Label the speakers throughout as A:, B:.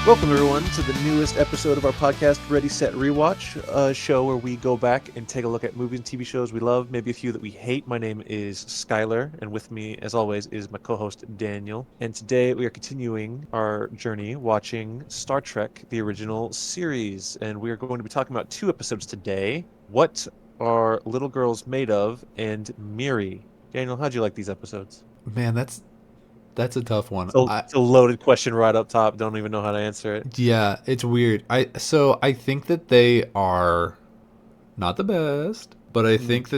A: Welcome, everyone, to the newest episode of our podcast, Ready, Set, Rewatch, a show where we go back and take a look at movies and TV shows we love, maybe a few that we hate. My name is Skyler, and with me, as always, is my co-host, Daniel. And today we are continuing our journey watching Star Trek, the original series. And we are going to be talking about two episodes today. What Are Little Girls Made Of? And Miri. Daniel, how'd you like these episodes?
B: Man, that's a tough one.
A: It's a loaded question right up top. Don't even know how to answer it.
B: Yeah, it's weird. I think that they are not the best, but I think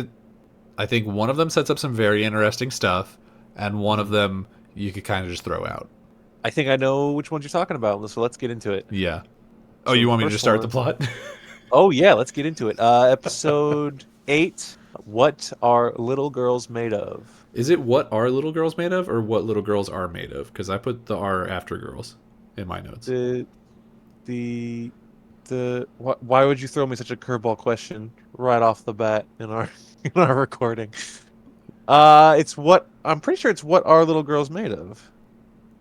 B: one of them sets up some very interesting stuff, and one of them you could kind of just throw out.
A: I think I know which ones you're talking about, so let's get into it.
B: Yeah. Oh,
A: So
B: you
A: the
B: want me to
A: first
B: just start
A: one,
B: the plot?
A: oh yeah, let's get into it. Episode 8, What Are Little Girls Made Of?
B: Is it what are little girls made of, or what little girls are made of? Because I put the R after girls in my notes.
A: The the why would you throw me such a curveball question right off the bat in our in our recording? It's what I'm pretty sure it's What Are Little Girls Made Of?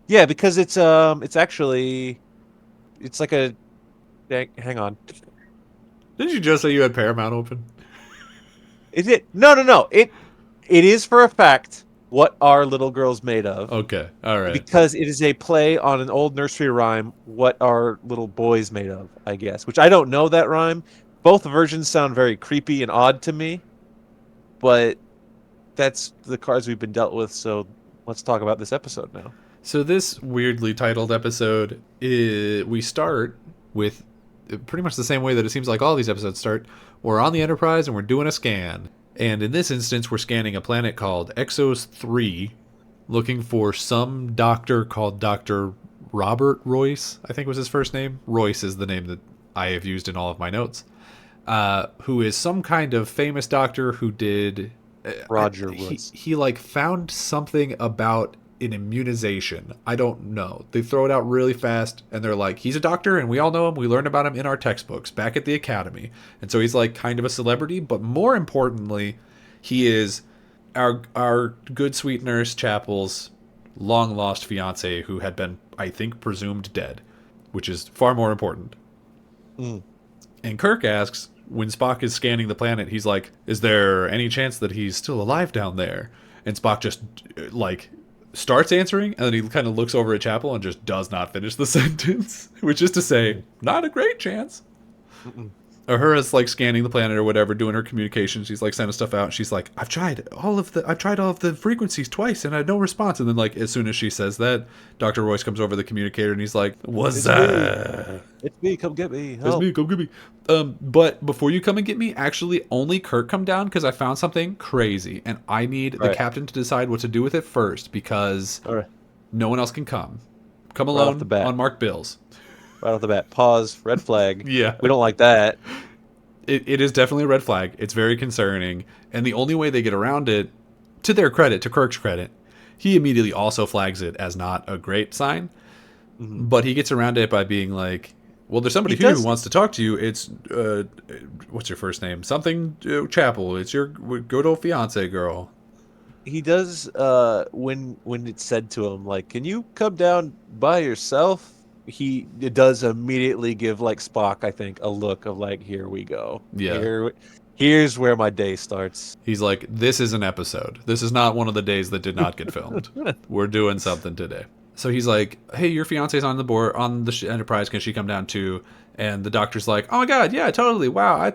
A: Yeah, because it's actually it's like a hang on.
B: Didn't you just say you had Paramount open?
A: Is it? No. It is for a fact What Are Little Girls Made Of?
B: Okay, all right.
A: Because it is a play on an old nursery rhyme, What Are Little Boys Made Of, I guess. Which I don't know that rhyme. Both versions sound very creepy and odd to me. But that's the cards we've been dealt with, so let's talk about this episode now.
B: So this weirdly titled episode, we start with pretty much the same way that it seems like all these episodes start. We're on the Enterprise and we're doing a scan. And in this instance, we're scanning a planet called Exos 3, looking for some doctor called Dr. Robert Royce, I think was his first name. Royce is the name that I have used in all of my notes. Who is some kind of famous doctor who did...
A: Roger Royce.
B: He like found something about an immunization. I don't know. They throw it out really fast, and they're like, he's a doctor, and we all know him. We learned about him in our textbooks back at the academy. And so he's like kind of a celebrity, but more importantly, he is our good sweet nurse Chapel's long lost fiance who had been, I think, presumed dead, which is far more important.
A: Mm.
B: And Kirk asks, when Spock is scanning the planet, he's like, is there any chance that he's still alive down there? And Spock just like starts answering, and then he kind of looks over at Chapel and just does not finish the sentence, which is to say, not a great chance.
A: Mm-mm.
B: Uhura's like scanning the planet or whatever, doing her communications. She's like sending stuff out. She's like, I've tried all of the frequencies twice, and I had no response. And then like as soon as she says that, Dr. Royce comes over the communicator and he's like, "What's that?
A: It's me. Come get me. Help.
B: It's me. Come get me." But before you come and get me, actually only Kirk come down because I found something crazy, and I need the captain to decide what to do with it first because no one else can come. Come alone on marked bills.
A: Right off the bat. Pause. Red flag.
B: Yeah.
A: We don't like that.
B: It is definitely a red flag. It's very concerning. And the only way they get around it, to their credit, to Kirk's credit, he immediately also flags it as not a great sign. Mm-hmm. But he gets around it by being like, well, there's somebody here who wants to talk to you. It's, what's your first name? Something Chapel. It's your good old fiance girl.
A: He does, when it's said to him, like, can you come down by yourself? It does immediately give like Spock, I think, a look of like, here we go.
B: Yeah.
A: Here's where my day starts.
B: He's like, this is an episode. This is not one of the days that did not get filmed. We're doing something today. So he's like, hey, your fiance's on the board on the Enterprise. Can she come down too? And the doctor's like, oh my God, yeah, totally. Wow, I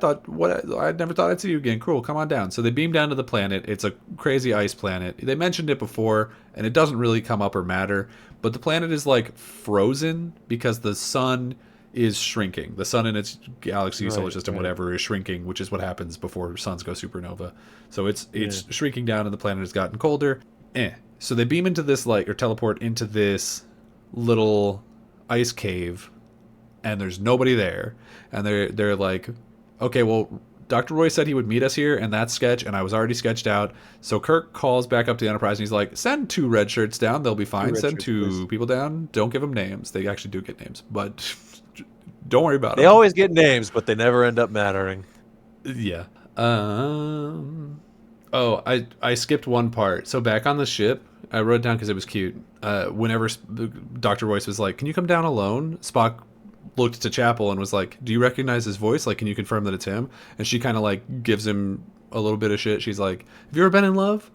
B: never thought I'd see you again. Cool, come on down. So they beam down to the planet. It's a crazy ice planet. They mentioned it before, and it doesn't really come up or matter. But the planet is like frozen because the sun is shrinking. The sun in its galaxy, solar system, whatever, is shrinking, which is what happens before suns go supernova. So it's shrinking down, and the planet has gotten colder. So they beam into this or teleport into this little ice cave, and there's nobody there. And they're like, okay, well, Dr. Roy said he would meet us here, and that's sketch, and I was already sketched out. So Kirk calls back up to the Enterprise, and he's like, send 2 red shirts down. They'll be fine. Send 2 people down. Don't give them names. They actually do get names, but don't worry about it.
A: They always get names, but they never end up mattering.
B: Yeah. Oh, I skipped one part. So back on the ship, I wrote it down because it was cute. Whenever Dr. Royce was like, "Can you come down alone?" Spock looked to Chapel and was like, "Do you recognize his voice? Like, can you confirm that it's him?" And she kind of like gives him a little bit of shit. She's like, "Have you ever been in love?"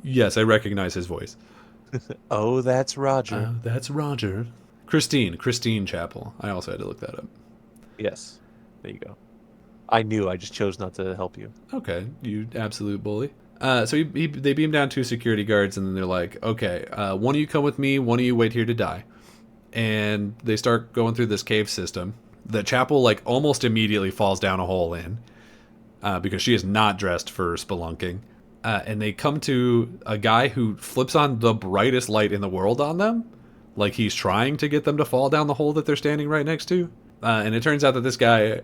B: Yes, I recognize his voice.
A: Oh, that's Roger.
B: That's Roger. Christine Chapel. I also had to look that up.
A: Yes. There you go. I knew. I just chose not to help you.
B: Okay, you absolute bully. So they beam down two security guards, and then they're like, "Okay, one of you come with me. One of you wait here to die." And they start going through this cave system that Chapel like almost immediately falls down a hole in because she is not dressed for spelunking. And they come to a guy who flips on the brightest light in the world on them, like he's trying to get them to fall down the hole that they're standing right next to. And it turns out that this guy,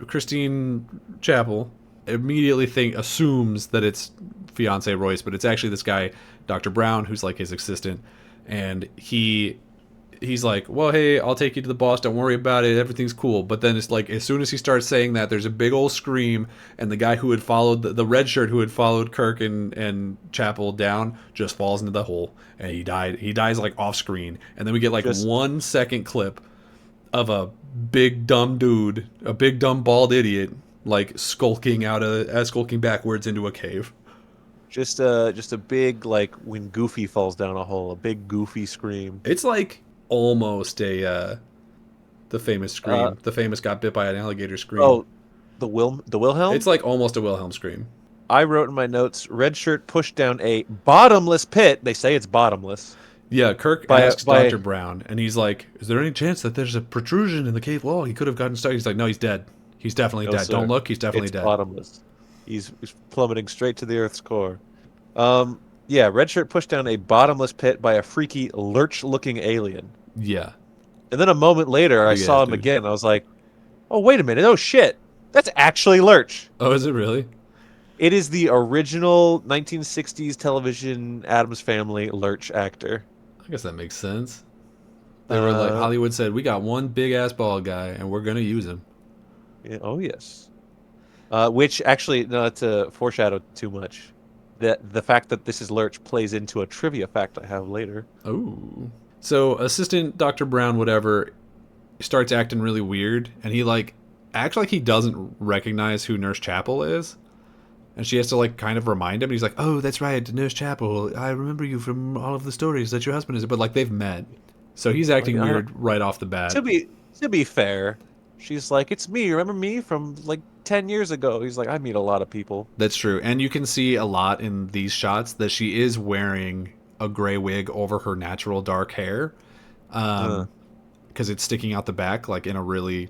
B: Christine Chapel, immediately assumes that it's fiance Royce, but it's actually this guy, Dr. Brown, who's like his assistant, and he's like, "Well, hey, I'll take you to the boss. Don't worry about it. Everything's cool." But then it's like, as soon as he starts saying that, there's a big old scream, and the guy who had followed the red shirt who had followed Kirk and Chapel down just falls into the hole, and he died. He dies like off screen, and then we get like 1 second clip of a big dumb dude, a big dumb bald idiot, like skulking backwards into a cave.
A: Just a big, like when Goofy falls down a hole, a big Goofy scream.
B: It's like almost a the famous scream, the famous got bit by an alligator scream.
A: Oh, the Wilhelm?
B: It's like almost a Wilhelm scream.
A: I wrote in my notes, red shirt pushed down a bottomless pit. They say it's bottomless.
B: Yeah, Kirk asks Dr. Brown, and he's like, "Is there any chance that there's a protrusion in the cave wall? He could have gotten stuck." He's like, "No, he's dead. He's definitely dead.
A: Sir.
B: Don't look. He's definitely dead."
A: Bottomless. He's plummeting straight to the Earth's core. Yeah, red shirt pushed down a bottomless pit by a freaky lurch-looking alien.
B: Yeah.
A: And then a moment later, I saw him again. I was like, "Oh, wait a minute! Oh shit, that's actually Lurch."
B: Oh, is it really?
A: It is the original 1960s television Addams Family Lurch actor.
B: I guess that makes sense. They were like, Hollywood said, "We got one big ass bald guy, and we're gonna use him."
A: Yeah, oh yes. Which actually, not to foreshadow too much, that the fact that this is Lurch plays into a trivia fact I have later.
B: Oh. So assistant Dr. Brown, whatever, starts acting really weird, and he like acts like he doesn't recognize who Nurse Chapel is. And she has to like kind of remind him. And he's like, "Oh, that's right, Nurse Chapel. I remember you from all of the stories that your husband is." But like they've met, so he's acting weird right off the bat.
A: To be fair, she's like, "It's me. Remember me from like 10 years ago?" He's like, "I meet a lot of people."
B: That's true, and you can see a lot in these shots that she is wearing a gray wig over her natural dark hair, because it's sticking out the back, like in a really,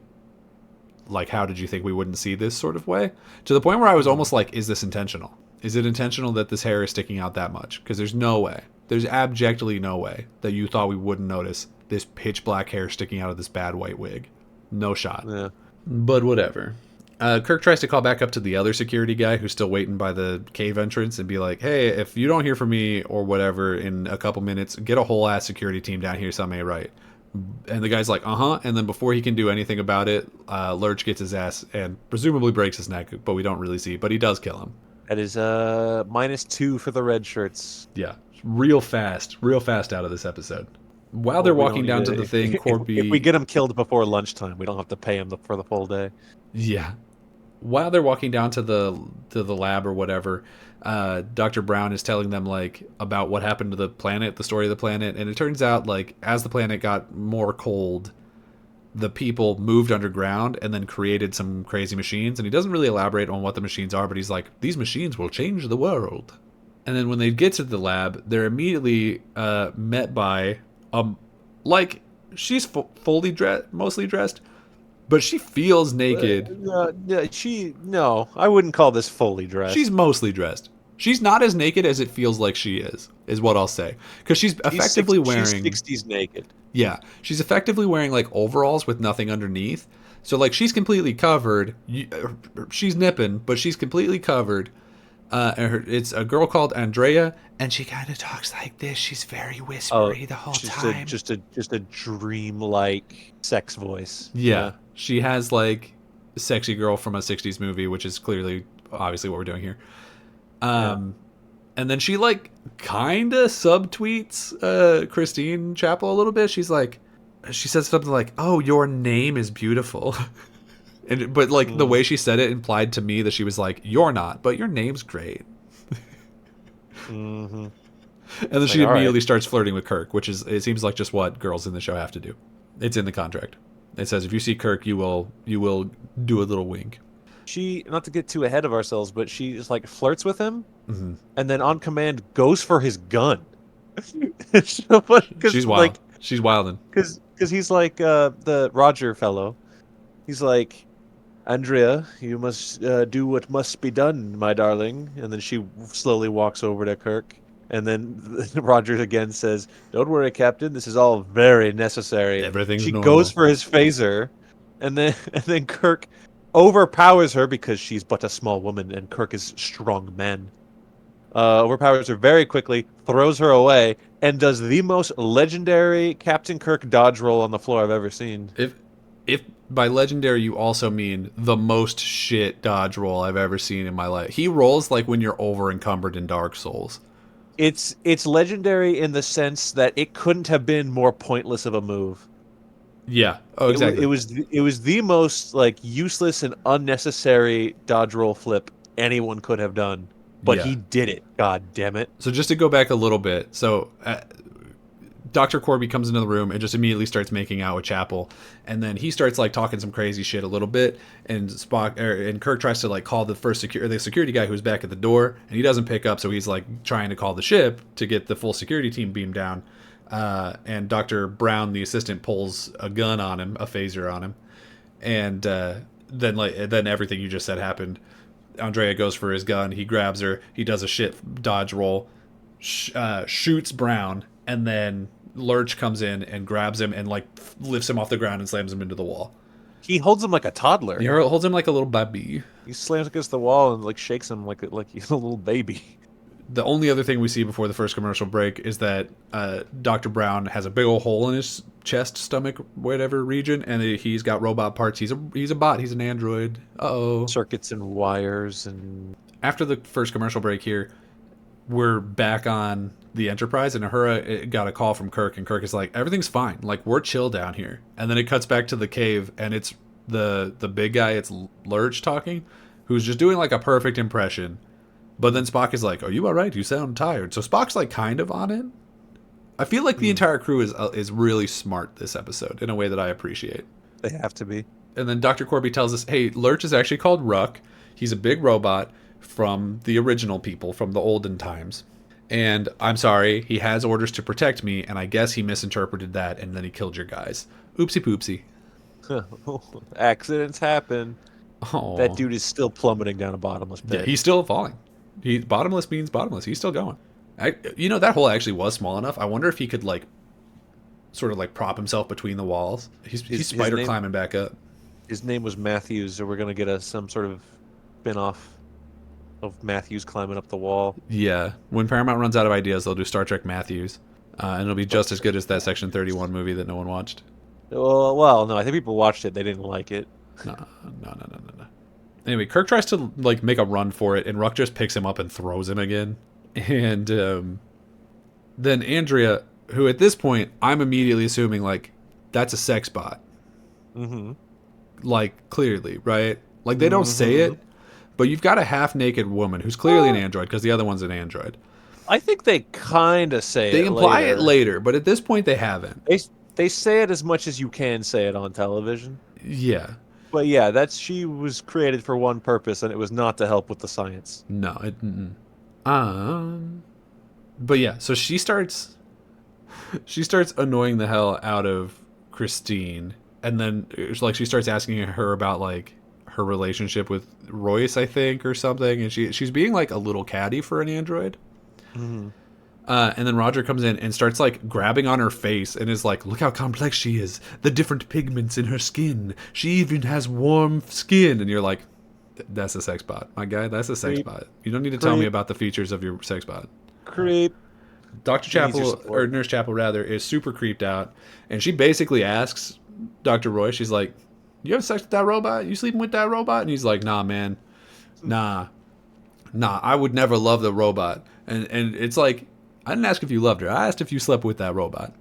B: like, how did you think we wouldn't see this sort of way? To the point where I was almost like, is this intentional? Is it intentional that this hair is sticking out that much? Because there's no way. There's abjectly no way that you thought we wouldn't notice this pitch black hair sticking out of this bad white wig. No shot.
A: Yeah.
B: But whatever. Kirk tries to call back up to the other security guy who's still waiting by the cave entrance and be like, "Hey, if you don't hear from me or whatever in a couple minutes, get a whole ass security team down here, something ain't right." And the guy's like, "Uh-huh." And then before he can do anything about it, Lurch gets his ass and presumably breaks his neck, but we don't really see. But he does kill him.
A: That is -2 for the red shirts.
B: Yeah, real fast out of this episode. While they're walking down to the thing, Corby...
A: If we get him killed before lunchtime, we don't have to pay him for the full day.
B: Yeah. While they're walking down to the lab or whatever, Dr. Brown is telling them like about what happened to the planet, the story of the planet, and it turns out like as the planet got more cold, the people moved underground and then created some crazy machines. And he doesn't really elaborate on what the machines are, but he's like, "These machines will change the world." And then when they get to the lab, they're immediately met by like she's fully dressed, mostly dressed. But she feels naked.
A: No, I wouldn't call this fully dressed.
B: She's mostly dressed. She's not as naked as it feels like she is what I'll say. Because she's effectively wearing...
A: She's 60s naked.
B: Yeah, she's effectively wearing like overalls with nothing underneath. So like she's completely covered. She's nipping, but she's completely covered. It's a girl called Andrea, and she kind of talks like this. She's very whispery the whole time.
A: Just a dream-like sex voice.
B: Yeah. She has like a sexy girl from a 60s movie, which is clearly, obviously what we're doing here. And then she like kind of subtweets Christine Chapel a little bit. She says something like, "Oh, your name is beautiful." But like the way she said it implied to me that she was like, "You're not, but your name's great."
A: Mm-hmm.
B: And then
A: It's
B: she
A: like, all right.
B: immediately starts flirting with Kirk, which is, it seems like just what girls in the show have to do. It's in the contract. It says if you see Kirk, you will do a little wink.
A: She, not to get too ahead of ourselves, but she just like flirts with him,
B: Mm-hmm.
A: and then on command goes for his gun. It's so funny
B: She's
A: because
B: wild. She's wilding.
A: because he's like the Roger fellow. He's like, Andrea, you must do what must be done, my darling. And then she slowly walks over to Kirk. And then Roger again says, Don't worry, Captain. This is all very necessary.
B: Everything's
A: She goes
B: normal.
A: for his phaser. And then Kirk overpowers her because she's but a small woman and Kirk is strong man. Overpowers her very quickly, throws her away, and does the most legendary Captain Kirk dodge roll on the floor I've ever seen.
B: If by legendary you also mean the most shit dodge roll I've ever seen in my life. He rolls like when you're over encumbered in Dark Souls.
A: It's legendary in the sense that it couldn't have been more pointless of a move.
B: Yeah. Oh, exactly.
A: It was the most like useless and unnecessary dodge roll flip anyone could have done, but
B: Yeah.
A: he did it. God damn it!
B: So just to go back a little bit, so Dr. Corby comes into the room and just immediately starts making out with Chapel, and then he starts like talking some crazy shit a little bit, and and Kirk tries to like call the security guy who's back at the door, and he doesn't pick up, so he's like trying to call the ship to get the full security team beamed down, and Dr. Brown, the assistant, pulls a gun on him, a phaser on him, and then everything you just said happened. Andrea goes for his gun, he grabs her, he does a shit dodge roll, shoots Brown, and then Lurch comes in and grabs him and like lifts him off the ground and slams him into the wall.
A: He holds him like a toddler.
B: He holds him like a little baby.
A: He slams against the wall and like shakes him like he's a little baby.
B: The only other thing we see before the first commercial break is that Dr. Brown has a big old hole in his chest, stomach, whatever region, and he's got robot parts. He's a bot. He's an android. Uh-oh.
A: Circuits and wires and...
B: After the first commercial break here, we're back on the Enterprise, and Uhura got a call from Kirk, and Kirk is like, everything's fine. Like, we're chill down here. And then it cuts back to the cave, and it's the big guy, it's Lurch talking, who's just doing like a perfect impression. But then Spock is like, "Are you all right? You sound tired." So Spock's like kind of on it. I feel like the entire crew is really smart this episode in a way that I appreciate.
A: They have to be.
B: And then Dr. Corby tells us, "Hey, Lurch is actually called Ruck. He's a big robot from the original people, from the olden times. And I'm sorry, he has orders to protect me, and I guess he misinterpreted that, and then he killed your guys. Oopsie poopsie."
A: Accidents happen.
B: Oh,
A: That dude is still plummeting down a bottomless pit.
B: yeah, he's still falling. Bottomless means bottomless. He's still going. That hole actually was small enough. I wonder if he could like, sort of like prop himself between the walls. He's spider climbing back up.
A: His name was Matthews, so we're gonna get some sort of spin-off of Matthews climbing up the wall.
B: Yeah, when Paramount runs out of ideas, they'll do Star Trek Matthews, and it'll be just as good as that Section 31 movie that no one watched.
A: Well, no, I think people watched it. They didn't like it.
B: No. Anyway, Kirk tries to like make a run for it, and Ruck just picks him up and throws him again. And then Andrea, who at this point I'm immediately assuming like that's a sex bot.
A: Mm-hmm.
B: Like clearly, right? Like they don't say it, but you've got a half-naked woman who's clearly an android because the other one's an android.
A: I think they kind of say
B: They
A: it
B: imply
A: later.
B: it later, but at this point they haven't.
A: They say it as much as you can say it on television.
B: Yeah.
A: But yeah, she was created for one purpose, and it was not to help with the science.
B: No. But yeah, so she starts annoying the hell out of Christine, and then it's like she starts asking her about like her relationship with Royce, I think, or something, and she's being like a little catty for an android.
A: Mm-hmm.
B: And then Roger comes in and starts like grabbing on her face and is like, "Look how complex she is. The different pigments in her skin. She even has warm skin." And you're like, "That's a sex bot, my guy. That's a sex bot. You don't need to tell me about the features of your sex bot."
A: Creep.
B: Dr. Chapel, or Nurse Chapel rather, is super creeped out, and she basically asks Dr. Roy, she's like, "You have sex with that robot? You sleeping with that robot?" And he's like, "Nah, man. Nah." Nah, I would never love the robot. And it's like, I didn't ask if you loved her. I asked if you slept with that robot.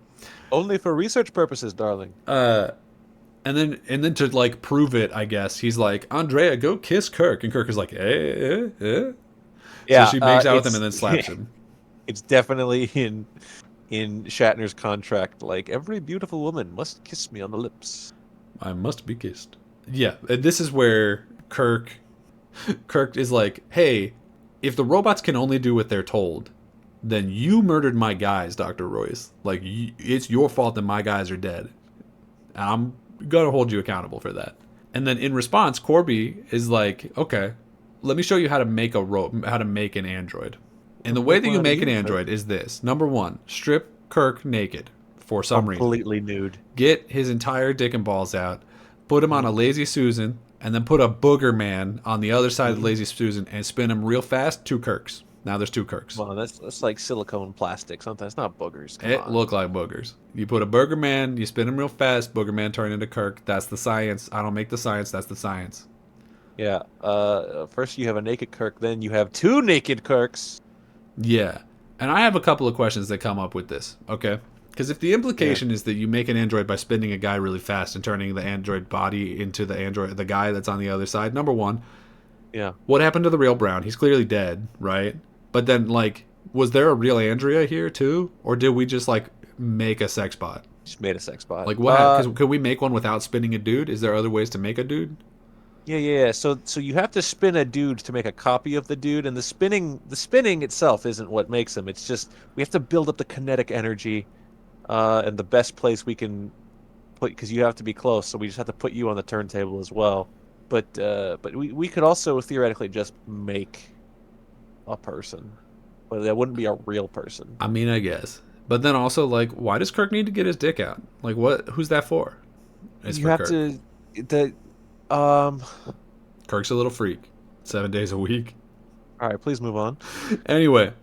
A: Only for research purposes, darling.
B: And then to like prove it, I guess he's like, Andrea, go kiss Kirk, and Kirk is like, So
A: Yeah,
B: she makes out with him
A: it's
B: and then slaps him.
A: it's definitely in Shatner's contract. Like every beautiful woman must kiss me on the lips.
B: I must be kissed. Yeah, and this is where Kirk is like, hey, if the robots can only do what they're told, then you murdered my guys, Dr. Royce. Like, it's your fault that my guys are dead. And I'm gonna hold you accountable for that. And then in response, Corby is like, okay, let me show you how to make how to make an android. And the way that you make an android is this. Number one, strip Kirk naked for some reason.
A: Completely nude.
B: Get his entire dick and balls out, put him on a Lazy Susan, and then put a Booger Man on the other side of the Lazy Susan and spin him real fast. 2 Kirks. Now there's 2 Kirks.
A: Well, that's like silicone plastic. Sometimes not boogers. Come
B: It
A: on.
B: look like boogers. You put a Booger Man, you spin him real fast, Booger Man turn into Kirk. That's the science. I don't make the science, that's the science.
A: Yeah. First you have a naked Kirk, then you have 2 naked Kirks.
B: Yeah. And I have a couple of questions that come up with this, okay? Because if the implication is that you make an android by spinning a guy really fast and turning the android body into the guy that's on the other side, number one,
A: Yeah.
B: what happened to the real Brown? He's clearly dead, right? But then, like, was there a real Andrea here too, or did we just like make a sex bot?
A: Just made a sex bot.
B: Like, what? Because could we make one without spinning a dude? Is there other ways to make a dude?
A: Yeah. So you have to spin a dude to make a copy of the dude, and the spinning itself isn't what makes him. It's just we have to build up the kinetic energy, and the best place we can put, because you have to be close. So we just have to put you on the turntable as well. But we could also theoretically just make a person, but that wouldn't be a real person.
B: I mean, I guess. But then also, like, why does Kirk need to get his dick out? Like, what? Who's that for? It's
A: You
B: for
A: have
B: Kirk. Kirk's a little freak. 7 days a week.
A: All right, please move on.
B: Anyway,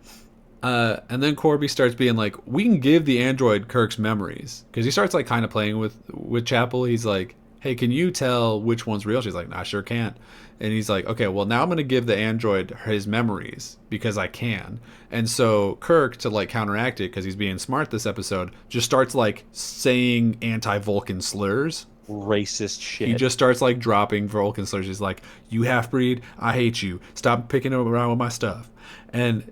B: and then Corby starts being like, we can give the android Kirk's memories. Because he starts, like, kind of playing with Chapel. He's like, hey, can you tell which one's real? She's like, I sure can't. And he's like, okay, well, now I'm going to give the android his memories because I can. And so Kirk, to, like, counteract it, because he's being smart this episode, just starts, like, saying anti-Vulcan slurs.
A: Racist shit.
B: He just starts, like, dropping Vulcan slurs. He's like, you half-breed, I hate you. Stop picking around with my stuff. And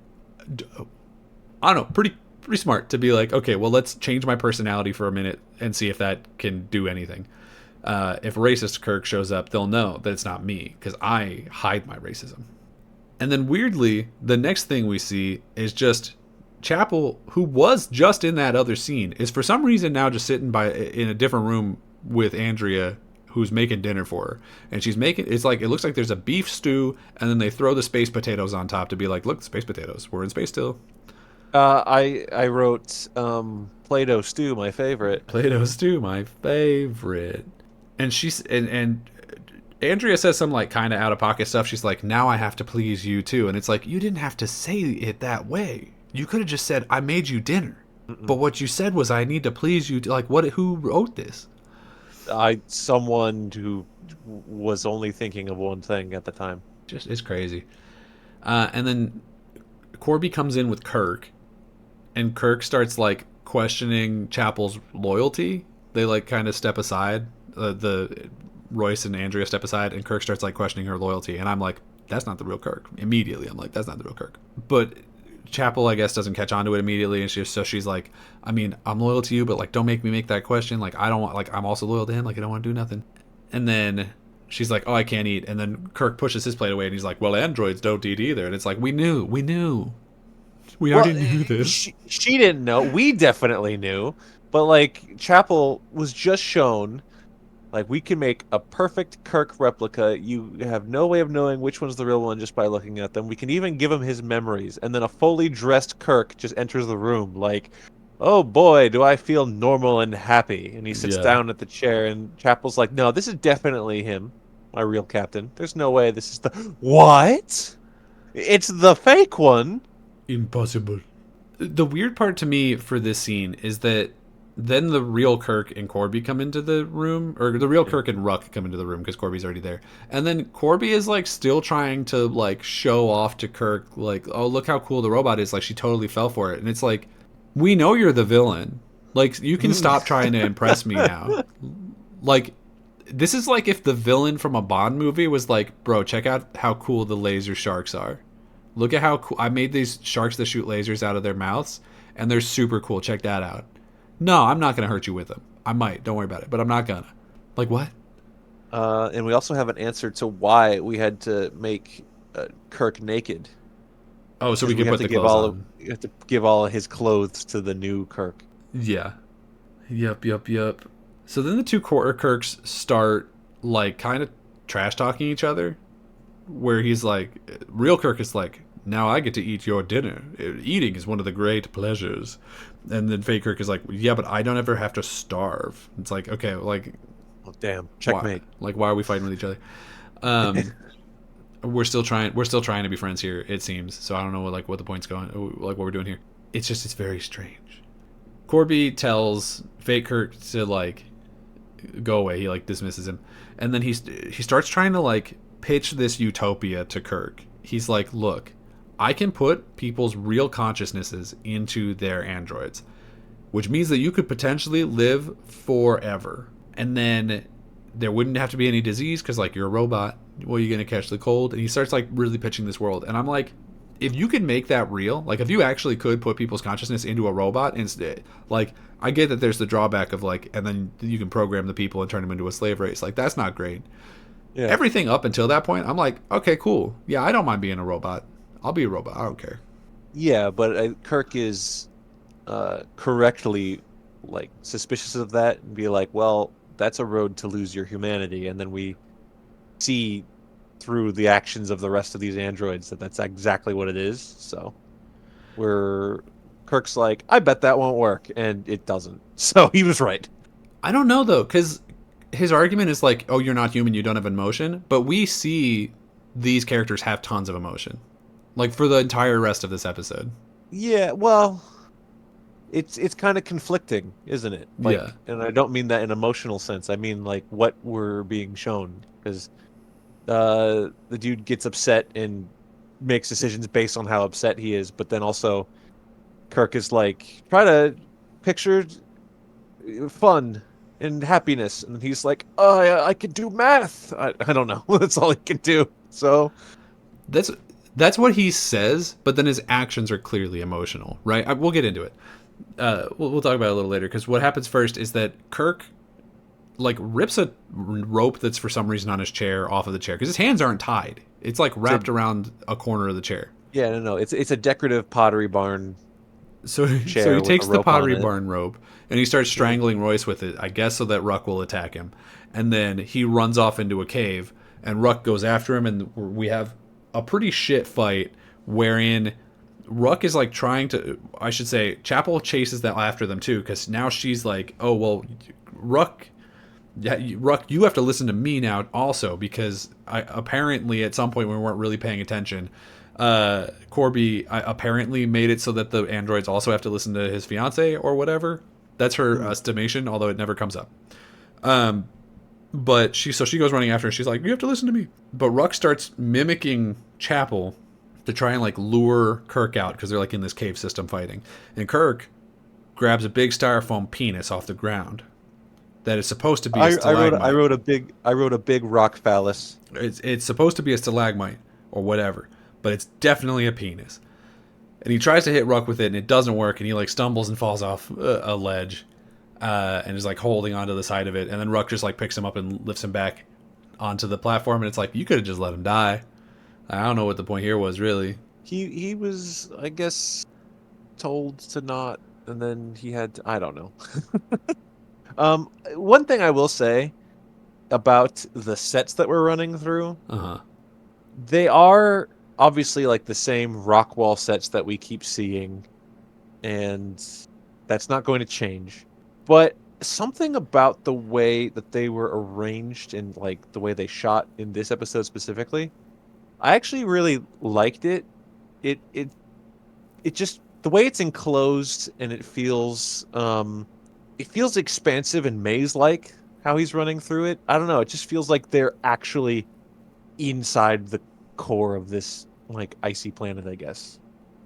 B: I don't know, pretty smart to be like, okay, well, let's change my personality for a minute and see if that can do anything. If racist Kirk shows up, they'll know that it's not me because I hide my racism. And then weirdly, the next thing we see is just Chapel, who was just in that other scene, is for some reason now just sitting in a different room with Andrea, who's making dinner for her. And she's making, it looks like there's a beef stew, and then they throw the space potatoes on top to be like, look, space potatoes, we're in space still.
A: I wrote Play-Doh stew, my favorite.
B: Play-Doh stew, my favorite. And and Andrea says some like kind of out of pocket stuff. She's like, now I have to please you too. And it's like, you didn't have to say it that way. You could have just said, I made you dinner. Mm-mm. But what you said was, I need to please you. Like, who wrote this?
A: Someone who was only thinking of one thing at the time.
B: Just, it's crazy. And then Corby comes in with Kirk, and Kirk starts like questioning Chapel's loyalty. They like kind of step aside. The Royce and Andrea step aside, and Kirk starts like questioning her loyalty. And I'm like, that's not the real Kirk. Immediately, I'm like, that's not the real Kirk. But Chapel, I guess, doesn't catch on to it immediately, and she's like, I mean, I'm loyal to you, but like, don't make me make that question. Like, I don't want, like, I'm also loyal to him. Like, I don't want to do nothing. And then she's like, oh, I can't eat. And then Kirk pushes his plate away, and he's like, well, androids don't eat either. And it's like, we knew, we already knew this.
A: She didn't know. We definitely knew, but like, Chapel was just shown. Like, we can make a perfect Kirk replica. You have no way of knowing which one's the real one just by looking at them. We can even give him his memories. And then a fully dressed Kirk just enters the room like, oh boy, do I feel normal and happy. And he sits down at the chair, and Chapel's like, no, this is definitely him, my real captain. There's no way this is the... What? It's the fake one?
B: Impossible. The weird part to me for this scene is that then the real Kirk and Corby come into the room, or the real Kirk and Ruck come into the room because Corby's already there. And then Corby is like still trying to like show off to Kirk, like, oh, look how cool the robot is. Like, she totally fell for it. And it's like, we know you're the villain. Like, you can stop trying to impress me now. Like, this is like if the villain from a Bond movie was like, bro, check out how cool the laser sharks are. Look at how cool I made these sharks that shoot lasers out of their mouths, and they're super cool. Check that out. No, I'm not going to hurt you with them. I might. Don't worry about it. But I'm not going to. Like, what?
A: And we also have an answer to why we had to make Kirk naked.
B: Oh, so we
A: Because
B: can put the clothes on.
A: we have to give all of his clothes to the new Kirk.
B: Yeah. Yep. So then the two Kirks start, like, kind of trash talking each other. Where he's like, real Kirk is like, now I get to eat your dinner. Eating is one of the great pleasures. And then fake Kirk is like, yeah, but I don't ever have to starve. It's like, okay, like,
A: Oh, damn, checkmate.
B: why are we fighting with each other? We're still trying to be friends here, it seems. So I don't know what the point's going, like what we're doing here. It's very strange. Corby tells fake Kirk to like go away. He like dismisses him, and then he starts trying to like pitch this utopia to Kirk. He's like, look, I can put people's real consciousnesses into their androids, which means that you could potentially live forever. And then there wouldn't have to be any disease because, like, you're a robot. Well, you're going to catch the cold. And he starts, like, really pitching this world. And I'm like, if you could make that real, like, if you actually could put people's consciousness into a robot instead, like, I get that there's the drawback of, like, and then you can program the people and turn them into a slave race. Like, that's not great. Yeah. Everything up until that point, I'm like, okay, cool. Yeah, I don't mind being a robot. I'll be a robot. I don't care.
A: Yeah, but Kirk is correctly, like, suspicious of that and be like, well, that's a road to lose your humanity. And then we see through the actions of the rest of these androids that that's exactly what it is. So Kirk's like, I bet that won't work. And it doesn't. So he was right.
B: I don't know, though, because his argument is like, oh, you're not human, you don't have emotion. But we see these characters have tons of emotion. Like, for the entire rest of this episode.
A: Yeah, well, it's kind of conflicting, isn't it? Like,
B: yeah.
A: And I don't mean that in emotional sense. I mean, like, what we're being shown. Because the dude gets upset and makes decisions based on how upset he is. But then also, Kirk is like, try to picture fun and happiness. And he's like, oh, I can do math. I don't know. That's all he can do. So
B: That's what he says, but then his actions are clearly emotional, right? We'll get into it. We'll talk about it a little later, because what happens first is that Kirk, like, rips a rope that's for some reason on his chair off of the chair, because his hands aren't tied. It's, like, wrapped around a corner of the chair.
A: Yeah, no. It's a decorative Pottery Barn
B: So he takes the Pottery Barn rope, and he starts strangling Royce with it, I guess so that Ruck will attack him. And then he runs off into a cave, and Ruck goes after him, and we have a pretty shit fight wherein Ruck is like trying to, I should say, Chapel chases that after them too, because now she's like, oh, well, Ruck, you have to listen to me now also, because apparently at some point when we weren't really paying attention, Corby apparently made it so that the androids also have to listen to his fiance or whatever. That's her estimation, although it never comes up. But she goes running after her. She's like, you have to listen to me. But Ruck starts mimicking Chapel to try and like lure Kirk out, because they're like in this cave system fighting. And Kirk grabs a big styrofoam penis off the ground that is supposed to be a stalagmite.
A: I wrote a big rock phallus.
B: It's supposed to be a stalagmite or whatever, but it's definitely a penis. And he tries to hit Ruck with it, and it doesn't work. And he like stumbles and falls off a ledge. And is like holding onto the side of it, and then Ruck just like picks him up and lifts him back onto the platform, and it's like, you could have just let him die. I don't know what the point here was, really.
A: He was, I guess, told to not, and then he had to, I don't know. One thing I will say about the sets that we're running through, they are obviously like the same rock wall sets that we keep seeing, and that's not going to change. But something about the way that they were arranged and like the way they shot in this episode specifically, I actually really liked it. It just, the way it's enclosed, and it feels it feels expansive and maze-like how he's running through it. I don't know. It just feels like they're actually inside the core of this like icy planet, I guess.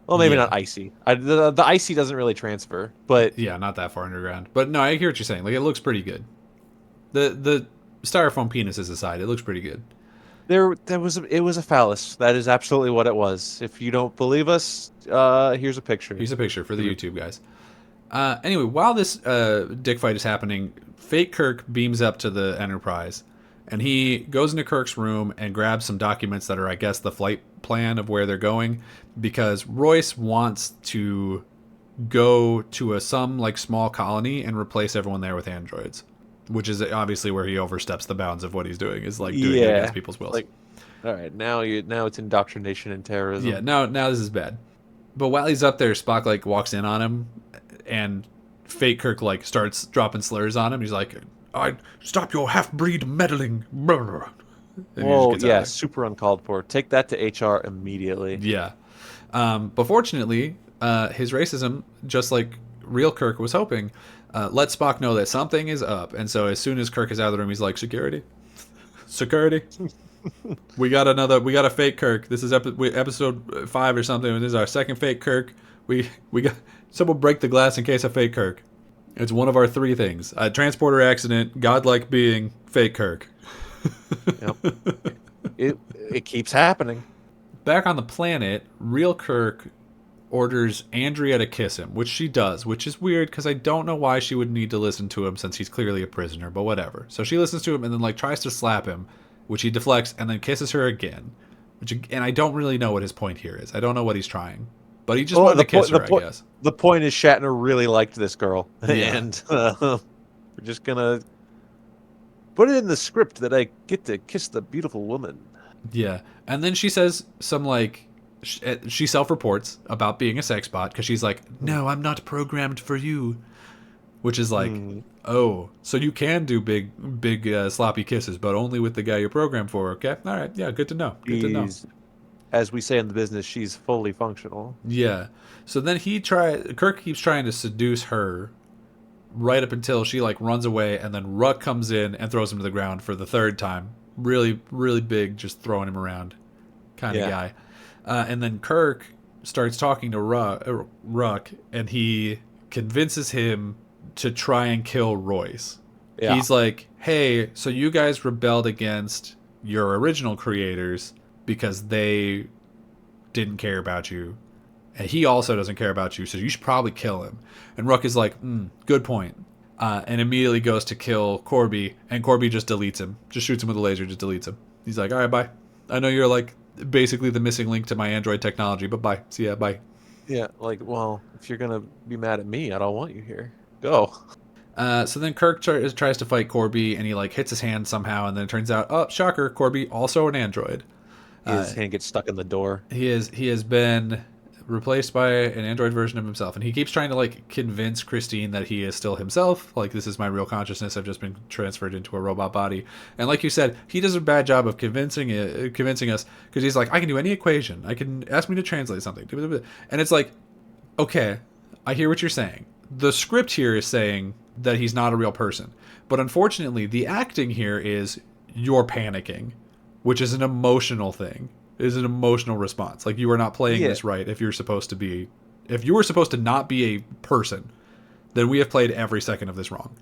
A: Well, maybe
B: Yeah.
A: not icy. The icy doesn't really transfer, but
B: Yeah, not that far underground. But no, I hear what you're saying. Like, it looks pretty good. The styrofoam penises aside, it looks pretty good.
A: it was a phallus. That is absolutely what it was. If you don't believe us, here's a picture.
B: Here's a picture for the YouTube guys. Anyway, while this dick fight is happening, fake Kirk beams up to the Enterprise, and he goes into Kirk's room and grabs some documents that are, I guess, the flight plan of where they're going, because Royce wants to go to some like small colony and replace everyone there with androids, which is obviously where he oversteps the bounds of what he's doing, is like doing it
A: Yeah,
B: against people's wills.
A: like all right, now it's indoctrination and
B: Yeah,
A: terrorism.
B: now this is bad. But while he's up there, Spock like walks in on him, and fake Kirk like starts dropping slurs on him. He's like, "I stop your half-breed meddling." And he just
A: Whoa,
B: gets out
A: yeah,
B: of
A: super uncalled for. Take that to HR immediately.
B: there. Yeah. But fortunately, his racism, just like real Kirk was hoping, let Spock know that something is up. And so as soon as Kirk is out of the room, he's like, "Security, security." We got a fake Kirk. This is episode 5 or something. This is our second fake Kirk. We got someone break the glass in case of fake Kirk. It's one of our 3 things: a transporter accident, godlike being, fake Kirk.
A: Yep. It keeps happening.
B: Back on the planet, real Kirk orders Andrea to kiss him, which she does, which is weird because I don't know why she would need to listen to him since he's clearly a prisoner, but whatever. So she listens to him and then like tries to slap him, which he deflects, and then kisses her again. And I don't really know what his point here is. I don't know what he's trying, but he just wanted to kiss her, I guess.
A: The point is Shatner really liked this girl,
B: Yeah.
A: and we're just gonna put it in the script that I get to kiss the beautiful woman.
B: Yeah, and then she says some like she self-reports about being a sex bot because she's like, "No, I'm not programmed for you," which is like, oh, so you can do big sloppy kisses, but only with the guy you're programmed for. Okay, all right, yeah, good to know. Good to know.
A: As we say in the business, she's fully functional.
B: Yeah. So then Kirk keeps trying to seduce her right up until she like runs away, and then Ruck comes in and throws him to the ground for the 3rd time. Really, really big, just throwing him around kind of guy. And then Kirk starts talking to Ruck, and he convinces him to try and kill Royce.
A: Yeah.
B: He's like, "Hey, so you guys rebelled against your original creators because they didn't care about you, and he also doesn't care about you, so you should probably kill him." And Ruck is like, "Good point," and immediately goes to kill Corby, and Corby just deletes him, just shoots him with a laser, just deletes him. He's like, "All right, bye. I know you're like basically the missing link to my android technology, but bye. See ya, bye."
A: Yeah, like, well, if you're gonna be mad at me, I don't want you here. Go.
B: So then Kirk tries to fight Corby, and he like hits his hand somehow, and then it turns out, oh, shocker, Corby also an android.
A: His hand gets stuck in the door.
B: He has been replaced by an android version of himself, and he keeps trying to like convince Christine that he is still himself. Like, this is my real consciousness. I've just been transferred into a robot body. And like you said, he does a bad job of convincing us, because he's like, I can do any equation. I can ask me to translate something, and it's like, okay, I hear what you're saying. The script here is saying that he's not a real person, but unfortunately, the acting here is you're panicking, which is an emotional thing. It is an emotional response. Like, you are not playing this right. If you were supposed to not be a person, then we have played every second of this wrong.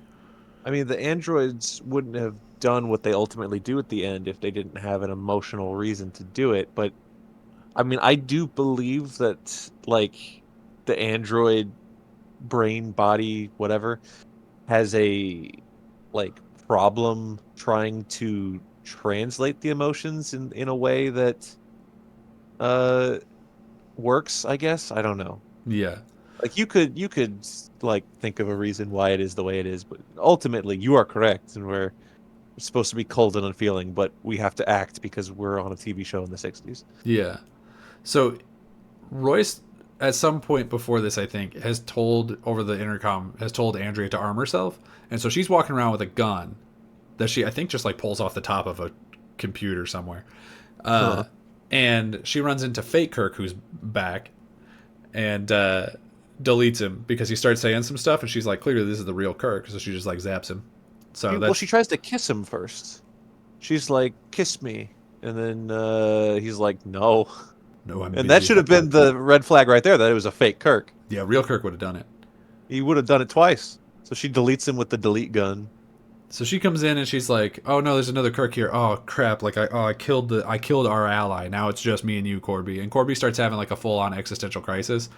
A: I mean, the androids wouldn't have done what they ultimately do at the end if they didn't have an emotional reason to do it. But I mean, I do believe that like the android brain, body, whatever, has a like problem trying to translate the emotions in a way that works, I guess. I don't know.
B: Yeah.
A: Like, you could like think of a reason why it is the way it is, but ultimately you are correct, and we're supposed to be cold and unfeeling, but we have to act because we're on a TV show in the 60s.
B: Yeah. So Royce, at some point before this, I think, has told over the intercom, has told Andrea to arm herself, and so she's walking around with a gun that she, I think, just like pulls off the top of a computer somewhere. And she runs into fake Kirk, who's back, and deletes him because he starts saying some stuff, and she's like, clearly this is the real Kirk, so she just like zaps him. So
A: Well, she tries to kiss him first. She's like, "Kiss me," and then he's like, "No."
B: no, I'm
A: And that
B: busy.
A: should have been the red flag right there that it was a fake Kirk.
B: Yeah, real Kirk would have done it.
A: He would have done it twice. So she deletes him with the delete gun.
B: So she comes in and she's like, "Oh no, there's another Kirk here. Oh crap! Like I killed our ally. Now it's just me and you, Corby." And Corby starts having like a full on existential crisis,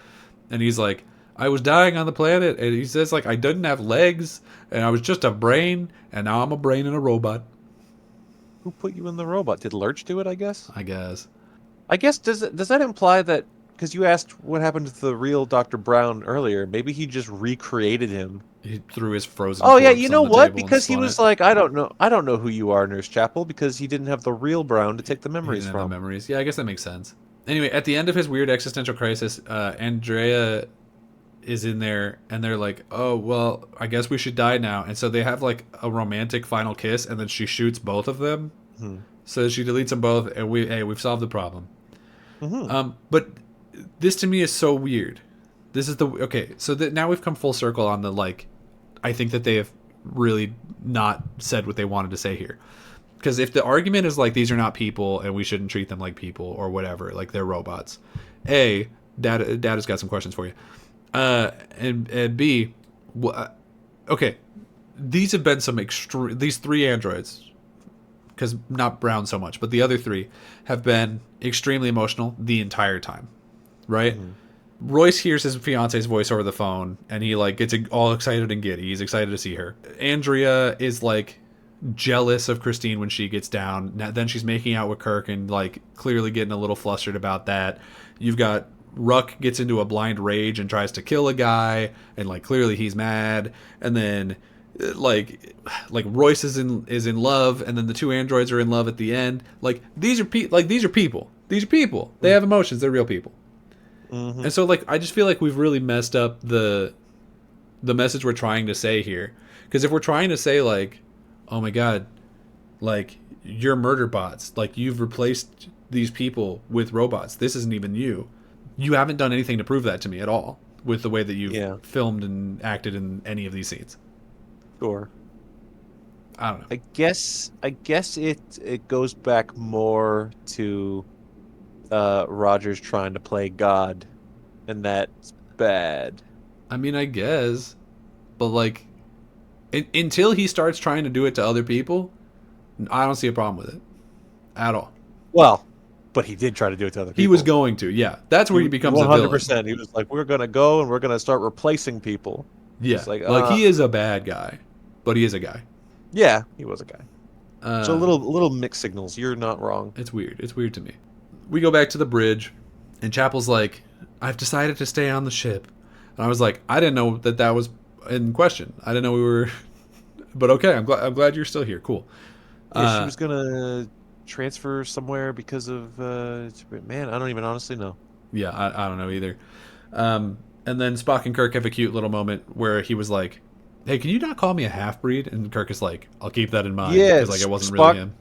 B: and he's like, "I was dying on the planet," and he says like, "I didn't have legs, and I was just a brain, and now I'm a brain in a robot."
A: Who put you in the robot? Did Lurch do it? I guess.
B: I guess.
A: Does that imply that? Because you asked what happened to the real Dr. Brown earlier. Maybe he just recreated him.
B: He threw his frozen.
A: Oh yeah,
B: corpse
A: you
B: on
A: know
B: the
A: what?
B: table and
A: Because he
B: spun
A: was
B: it.
A: like, I don't know who you are, Nurse Chapel, because he didn't have the real Brown to take the
B: He
A: memories
B: didn't have
A: from.
B: the memories. Yeah, I guess that makes sense. Anyway, at the end of his weird existential crisis, Andrea is in there, and they're like, "Oh well, I guess we should die now." And so they have like a romantic final kiss, and then she shoots both of them.
A: Hmm.
B: So she deletes them both, and we've solved the problem.
A: Mm-hmm.
B: But this to me is so weird. This is the okay. So that now we've come full circle on the like. I think that they have really not said what they wanted to say here. Because if the argument is like these are not people and we shouldn't treat them like people or whatever, like they're robots. A, Dad has got some questions for you. And B, okay, these have been some these three androids, because not Brown so much, but the other three have been extremely emotional the entire time, right?
A: Mm-hmm.
B: Royce hears his fiance's voice over the phone, and he like gets all excited and giddy. He's excited to see her. Andrea is like jealous of Christine when she gets down. Then she's making out with Kirk and like clearly getting a little flustered about that. You've got Ruck gets into a blind rage and tries to kill a guy, and like clearly he's mad. And then like Royce is in love, and then the two androids are in love at the end. Like these are people. These are people. They have emotions. They're real people.
A: Mm-hmm.
B: And so like I just feel like we've really messed up the message we're trying to say here. Because if we're trying to say like, oh my god, like you're murder bots, like you've replaced these people with robots, this isn't even you. You haven't done anything to prove that to me at all with the way that you've filmed and acted in any of these scenes.
A: Sure.
B: I don't know.
A: I guess it goes back more to Rogers trying to play God, and that's bad.
B: I mean, I guess, but like until he starts trying to do it to other people, I don't see a problem with it at all.
A: Well, but he did try to do it to other people.
B: He was going to, yeah. That's where he becomes
A: 100%. He was like, we're going to go and we're going to start replacing people.
B: Yeah,
A: It's like
B: he is a bad guy, but he is a guy.
A: Yeah, he was a guy. So little mixed signals. You're not wrong.
B: It's weird. It's weird to me. We go back to the bridge, and Chapel's like, I've decided to stay on the ship. And I was like, I didn't know that was in question. I didn't know we were... But okay, I'm glad you're still here. Cool.
A: Yeah, she was going to transfer somewhere because of... man, I don't even honestly know.
B: Yeah, I don't know either. And then Spock and Kirk have a cute little moment where he was like, hey, can you not call me a half-breed? And Kirk is like, I'll keep that in mind.
A: Yeah,
B: because like, it wasn't really him.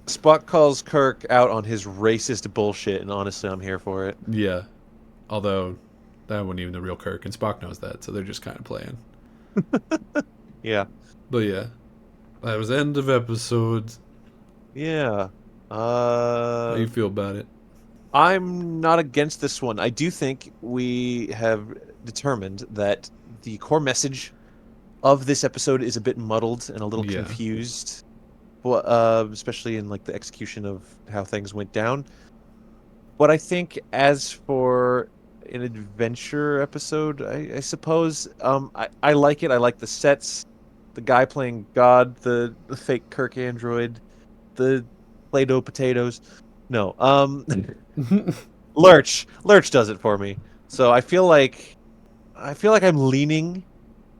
A: Spock calls Kirk out on his racist bullshit, and honestly, I'm here for it.
B: Yeah. Although, that wasn't even the real Kirk, and Spock knows that, so they're just kind of playing.
A: Yeah.
B: But yeah. That was the end of episodes.
A: Yeah.
B: How do you feel about it?
A: I'm not against this one. I do think we have determined that the core message of this episode is a bit muddled and a little confused. Well, especially in like the execution of how things went down. But I think as for an adventure episode, I suppose I like it. I like the sets, the guy playing God, the fake Kirk android, the Play-Doh potatoes. No, Lurch does it for me. So I feel like I'm leaning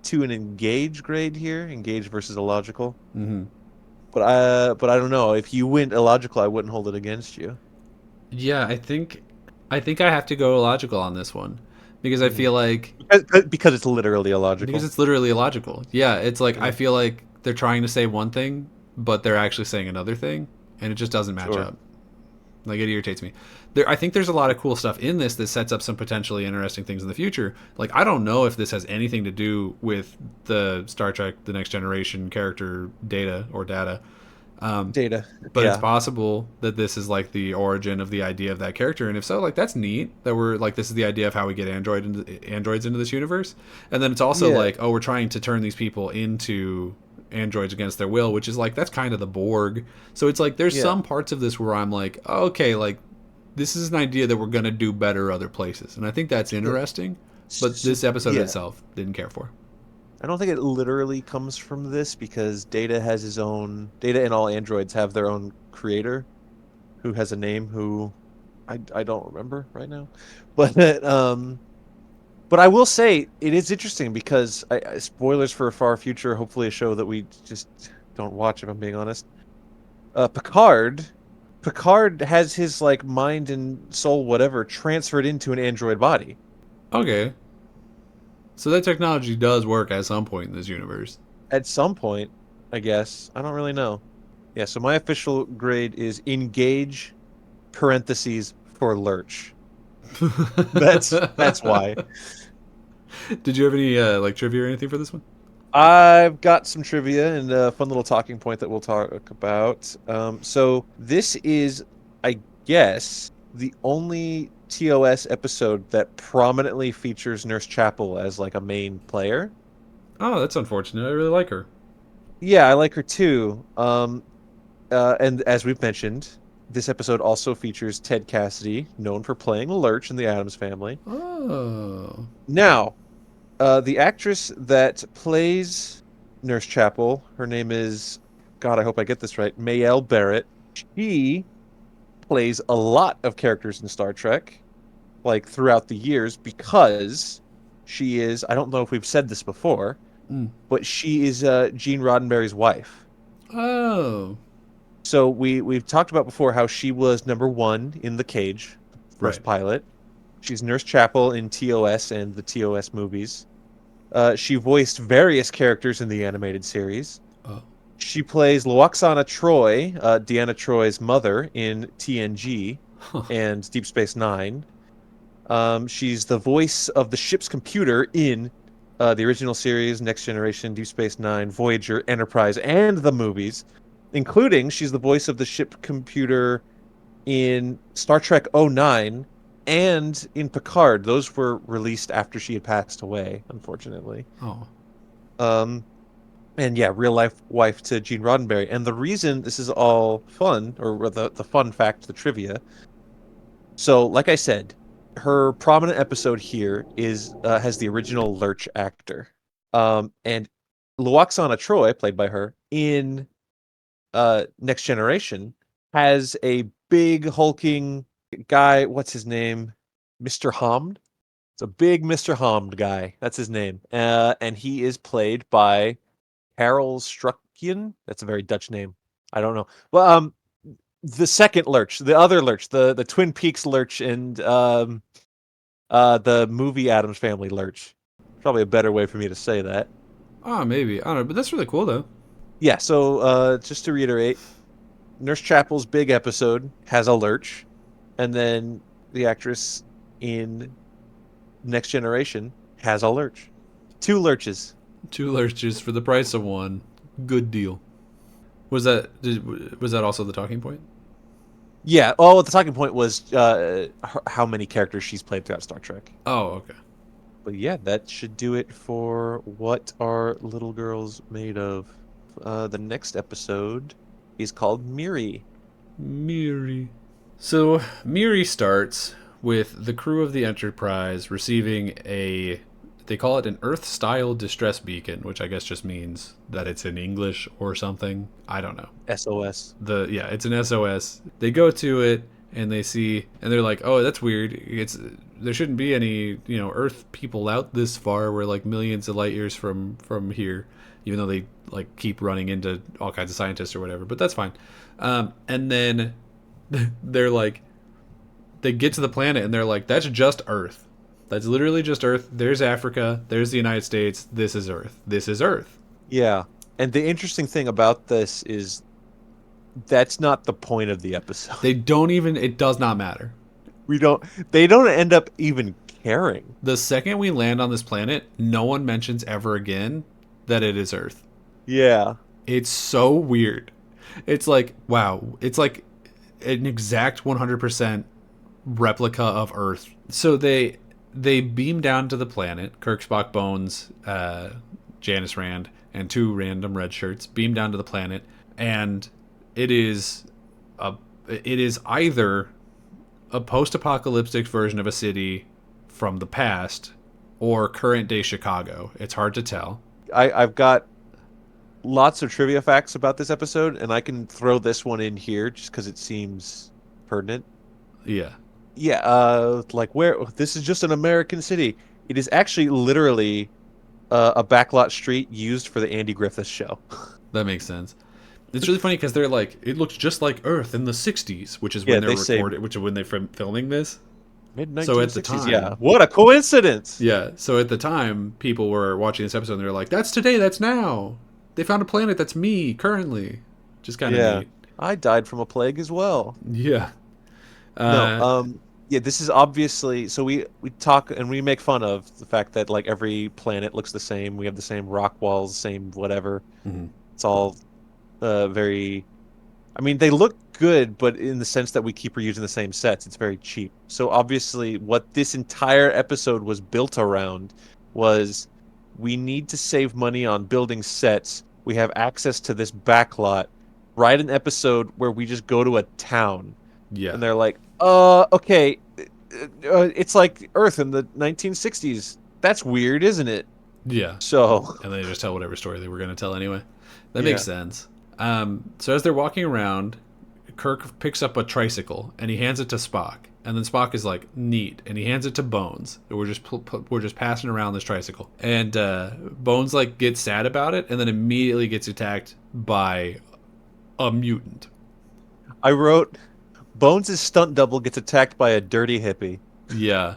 A: to an engage grade here, engage versus illogical.
B: Mm-hmm.
A: But I don't know. If you went illogical, I wouldn't hold it against you.
B: Yeah, I think I have to go illogical on this one because I feel like
A: because it's literally illogical.
B: Because it's literally illogical. Yeah, it's like I feel like they're trying to say one thing, but they're actually saying another thing, and it just doesn't match up. Like it irritates me. I think there's a lot of cool stuff in this that sets up some potentially interesting things in the future. Like I don't know if this has anything to do with the Star Trek: The Next Generation character Data,
A: Data.
B: but it's
A: Yeah.
B: possible that this is like the origin of the idea of that character. And if so, like that's neat that we're like this is the idea of how we get androids into this universe. And then it's also
A: Yeah.
B: like, oh, we're trying to turn these people into androids against their will, which is like that's kind of the Borg. So it's like there's
A: Yeah.
B: some parts of this where I'm like, okay, like this is an idea that we're gonna do better other places, and I think that's
A: Yeah.
B: interesting. But this episode
A: Yeah.
B: itself didn't care for.
A: I don't think it literally comes from this because Data has his own. Data and all androids have their own creator who has a name who I don't remember right now. But but I will say it is interesting because spoilers for a far future, hopefully a show that we just don't watch if I'm being honest. Picard has his like mind and soul whatever transferred into an android body
B: Okay, so that technology does work at some point in this universe.
A: at some point, I guess. I don't really know. Yeah, so my official grade is engage parentheses for lurch. That's why.
B: Did you have any like trivia or anything for this one?
A: I've got some trivia and a fun little talking point that we'll talk about. So this is, I guess, the only TOS episode that prominently features Nurse Chapel as like a main player.
B: Oh, that's unfortunate. I really like her.
A: Yeah, I like her too. And as we've mentioned, this episode also features Ted Cassidy, known for playing Lurch in the Addams Family.
B: Oh,
A: Now, the actress that plays Nurse Chapel, her name is, God, I hope I get this right, Mayel Barrett. She plays a lot of characters in Star Trek, like throughout the years, because she is, I don't know if we've said this before,
B: mm.
A: but she is Gene Roddenberry's wife.
B: Oh,
A: So we've talked about before how she was number one in The Cage, first
B: right.
A: pilot. She's Nurse Chapel in TOS and the TOS movies. She voiced various characters in the animated series.
B: Oh,
A: She plays Luoxana Troy, Deanna Troy's mother in TNG
B: huh.
A: and Deep Space Nine. She's the voice of the ship's computer in the original series, Next Generation, Deep Space Nine, Voyager, Enterprise, and the movies, including she's the voice of the ship computer in Star Trek '09 and in Picard. Those were released after she had passed away, unfortunately.
B: Oh,
A: Um, and yeah, real life wife to Gene Roddenberry. And the reason this is all fun, or the fun fact, the trivia. So, like I said, her prominent episode here is has the original Lurch actor, and Luoxana Troy, played by her in Next Generation, has a big hulking guy. What's his name? Mr. Hamd. It's a big Mr. Hamd guy. That's his name, and he is played by Karel Strucken. That's a very Dutch name. I don't know. Well, the second Lurch, the other Lurch, the Twin Peaks Lurch, and the movie Addams Family Lurch. Probably a better way for me to say that.
B: oh, maybe I don't know, but that's really cool though.
A: Yeah. So just to reiterate, Nurse Chapel's big episode has a Lurch, and then the actress in Next Generation has a Lurch. Two Lurches.
B: Two lurches for the price of one. Good deal. Was that also the talking point?
A: Yeah. Oh, the talking point was how many characters she's played throughout Star Trek.
B: Oh, okay.
A: But yeah, that should do it for what are little girls made of. The next episode is called Miri.
B: Miri. So Miri starts with the crew of the Enterprise receiving they call it an Earth-style distress beacon, which I guess just means that it's in English or something. I don't know.
A: SOS.
B: It's an SOS. They go to it and they see and they're like, "Oh, that's weird. There shouldn't be any, Earth people out this far. We're like millions of light years from here." Even though they like keep running into all kinds of scientists or whatever, but that's fine. And then they're like, they get to the planet and they're like, that's just Earth. That's literally just Earth. There's Africa. There's the United States. This is Earth. This is Earth.
A: Yeah. And the interesting thing about this is That's not the point of the episode.
B: They don't even. It does not matter.
A: We don't. They don't end up even caring.
B: The second we land on this planet, no one mentions ever again that it is Earth.
A: Yeah.
B: It's so weird. It's like, wow. It's like an exact 100% replica of Earth. So they beam down to the planet. Kirk, Spock, Bones, Janice Rand, and two random red shirts beam down to the planet, and it is either a post-apocalyptic version of a city from the past or current day Chicago. It's hard to tell.
A: I've got lots of trivia facts about this episode, and I can throw this one in here just because it seems pertinent.
B: Yeah.
A: Yeah, like where this is just an American city. It is actually literally a backlot street used for the Andy Griffith show.
B: That makes sense. It's really funny because they're like, it looks just like Earth in the 60s, which is
A: Yeah,
B: when they're
A: they say
B: recording, which is when they're filming this.
A: mid
B: So at the
A: 1960s.
B: time,
A: Yeah, what a coincidence!
B: yeah. So at the time, people were watching this episode and they're like, that's today, that's now. They found a planet that's me currently. Just kind of
A: Yeah,
B: neat.
A: I died from a plague as well.
B: Yeah.
A: No,
B: Uh,
A: yeah, this is obviously so we talk and we make fun of the fact that like every planet looks the same. We have the same rock walls, same whatever.
B: mhm.
A: It's all very. I mean, they look good, but in the sense that we keep reusing the same sets, it's very cheap. So obviously, what this entire episode was built around was we need to save money on building sets. We have access to this backlot. Write an episode where we just go to a town,
B: Yeah.
A: and they're like, okay, it's like Earth in the 1960s. That's weird, isn't it?
B: Yeah.
A: So,
B: And they just tell whatever story they were going to tell anyway. That
A: yeah.
B: makes sense. So as they're walking around, Kirk picks up a tricycle and he hands it to Spock, and then Spock is like, "Neat," and he hands it to Bones. We're just passing around this tricycle, and Bones like gets sad about it, and then immediately gets attacked by a mutant.
A: I wrote Bones' stunt double gets attacked by a dirty hippie.
B: Yeah,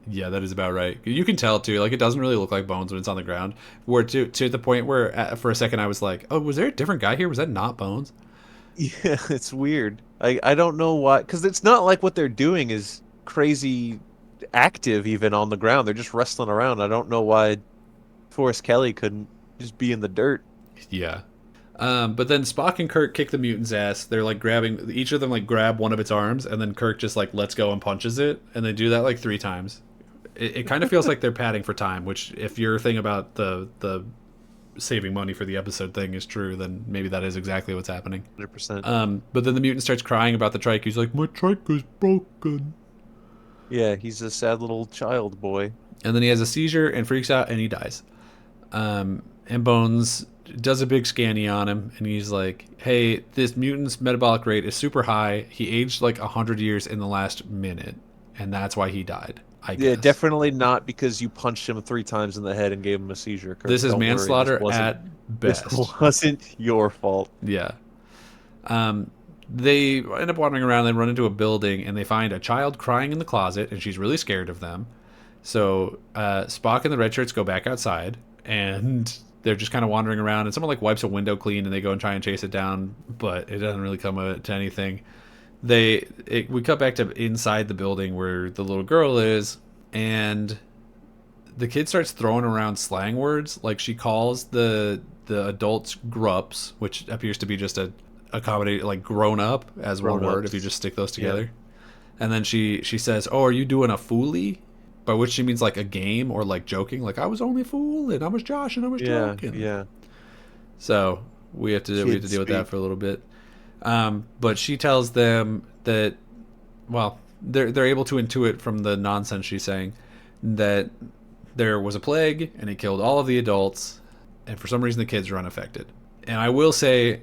B: yeah, that is about right. You can tell too. Like it doesn't really look like Bones when it's on the ground. Where to the point where for a second I was like, "Oh, was there a different guy here? Was that not Bones?"
A: Yeah, it's weird. I don't know why, because it's not like what they're doing is crazy active even on the ground. They're just wrestling around. I don't know why Forrest Kelly couldn't just be in the dirt.
B: Yeah. But then Spock and Kirk kick the mutant's ass. They're like grabbing each of them like grab one of its arms, and then Kirk just like lets go and punches it, and they do that like 3 times. It kind of feels like they're padding for time. Which, if your thing about the saving money for the episode thing is true, then maybe that is exactly what's happening.
A: 100%.
B: But then the mutant starts crying about the trike. He's like, "My trike is broken,"
A: Yeah, he's a sad little child boy.
B: and then he has a seizure and freaks out and he dies. And Bones does a big scanny on him, and he's like, "Hey, this mutant's metabolic rate is super high. He aged like 100 years in the last minute, and that's why he died. I guess."
A: Yeah, definitely not because you punched him 3 times in the head and gave him a seizure. Kurt.
B: This is
A: Don't worry,
B: manslaughter
A: wasn't-
B: at best.
A: This wasn't your fault.
B: Yeah. They end up wandering around. They run into a building, and they find a child crying in the closet, and she's really scared of them. So Spock and the red shirts go back outside, and they're just kind of wandering around, and someone like wipes a window clean, and they go and try and chase it down, but it doesn't really come to anything. We cut back to inside the building where the little girl is, and the kid starts throwing around slang words. Like she calls the adults grups, which appears to be just a accommodate like grown up as one word if you just stick those together. Yeah. And then she says, "Oh, are you doing a foolie?" By which she means like a game or like joking, like I was only fooling, I was joshing, I was joking.
A: Yeah.
B: So we have to deal with that for a little bit. But she tells them that, well, they're able to intuit from the nonsense she's saying that there was a plague and it killed all of the adults, and for some reason the kids are unaffected. And I will say,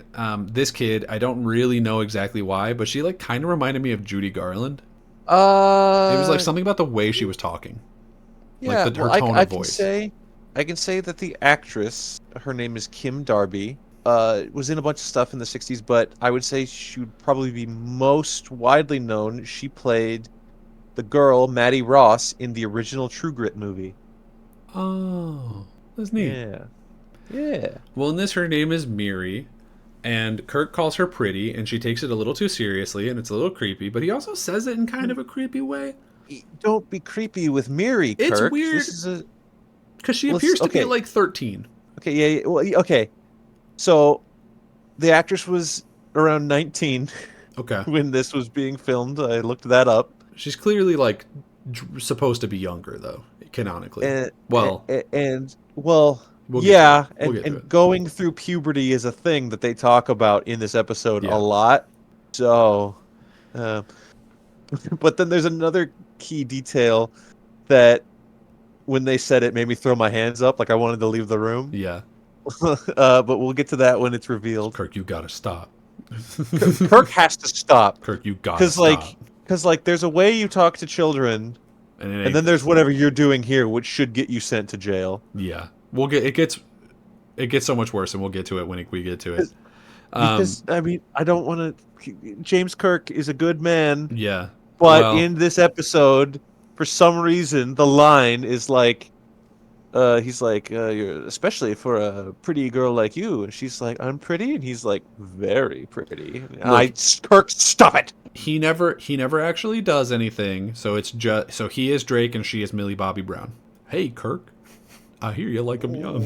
B: this kid, I don't really know exactly why, but she like kind of reminded me of Judy Garland. It was like something about the way she was talking.
A: Yeah,
B: like her tone of voice.
A: I can say that the actress, her name is Kim Darby, was in a bunch of stuff in the 60s, but I would say she would probably be most widely known. She played the girl, Maddie Ross, in the original True Grit movie.
B: Oh, that's neat.
A: Yeah.
B: Well, in this, her name is Miri, And Kirk calls her pretty, and she takes it a little too seriously, and it's a little creepy. But he also says it in kind of a creepy way.
A: Don't be creepy with Miri,
B: It's
A: Kirk. This
B: weird
A: is a
B: because she appears to be
A: okay.
B: like 13.
A: Okay, yeah, well, okay. So the actress was around 19
B: Okay,
A: when this was being filmed. I looked that up.
B: she's clearly like supposed to be younger though, canonically.
A: And
B: Well,
A: well,
B: we'll get to it.
A: yeah,
B: We'll get to
A: and
B: it.
A: going through puberty is a thing that they talk about in this episode a
B: Yeah,
A: lot. So, uh, but then there's another key detail that when they said it made me throw my hands up like I wanted to leave the room.
B: yeah.
A: But we'll get to that when it's revealed.
B: Kirk, you gotta stop.
A: Kirk has to stop
B: Kirk, you gotta
A: because
B: stop.
A: there's a way you talk to children,
B: And it
A: and
B: ain't.
A: then there's whatever you're doing here, which should get you sent to jail.
B: Yeah, we'll get. It gets so much worse, and we'll get to it when we get to it.
A: Because I mean, I don't want to. James Kirk is a good man,
B: Yeah.
A: but
B: Well,
A: in this episode, for some reason, the line is like, he's like, you're especially for a pretty girl like you, and she's like, I'm pretty, and he's like, very pretty.
B: look,
A: Kirk, stop it.
B: he never actually does anything. So it's just so he is Drake and she is Millie Bobby Brown. Hey, Kirk, I hear you like him young.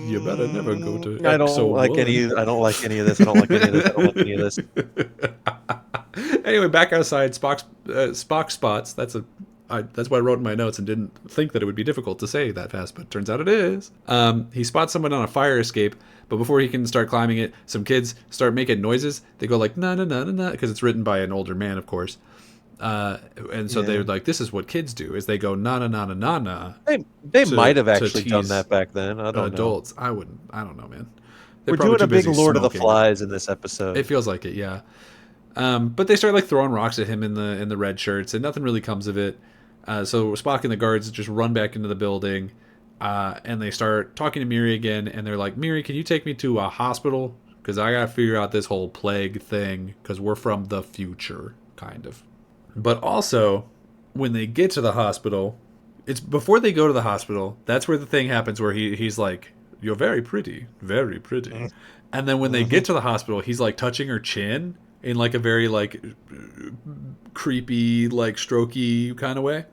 B: You better never go to
A: I don't
B: EXO
A: like any. I don't like any of this. I don't like any of this. I don't like any of this.
B: Anyway, back outside, Spock spots. That's what I wrote in my notes and didn't think that it would be difficult to say that fast, but turns out it is. He spots someone on a fire escape, but before he can start climbing it, some kids start making noises. They go like na na na na na because it's written by an older man, of course. And so they're like, "This is what kids do: is they go na na na na na na."
A: They might have actually done
B: tease
A: that back then. I don't know.
B: Adults, I wouldn't. I don't know, man. They're
A: We're
B: probably
A: doing a
B: too
A: big
B: busy
A: Lord of the
B: smoking.
A: Flies in this episode.
B: It feels like it, yeah. But they start like throwing rocks at him in the red shirts, and nothing really comes of it. So Spock and the guards just run back into the building, and they start talking to Miri again. And they're like, "Miri, can you take me to a hospital? Because I gotta figure out this whole plague thing. Because we're from the future, kind of." But also, when they get to the hospital, it's before they go to the hospital. That's where the thing happens where he's like, "You're very pretty, very pretty." And then when they get to the hospital, he's like touching her chin in like a very like creepy, like strokey kind of way.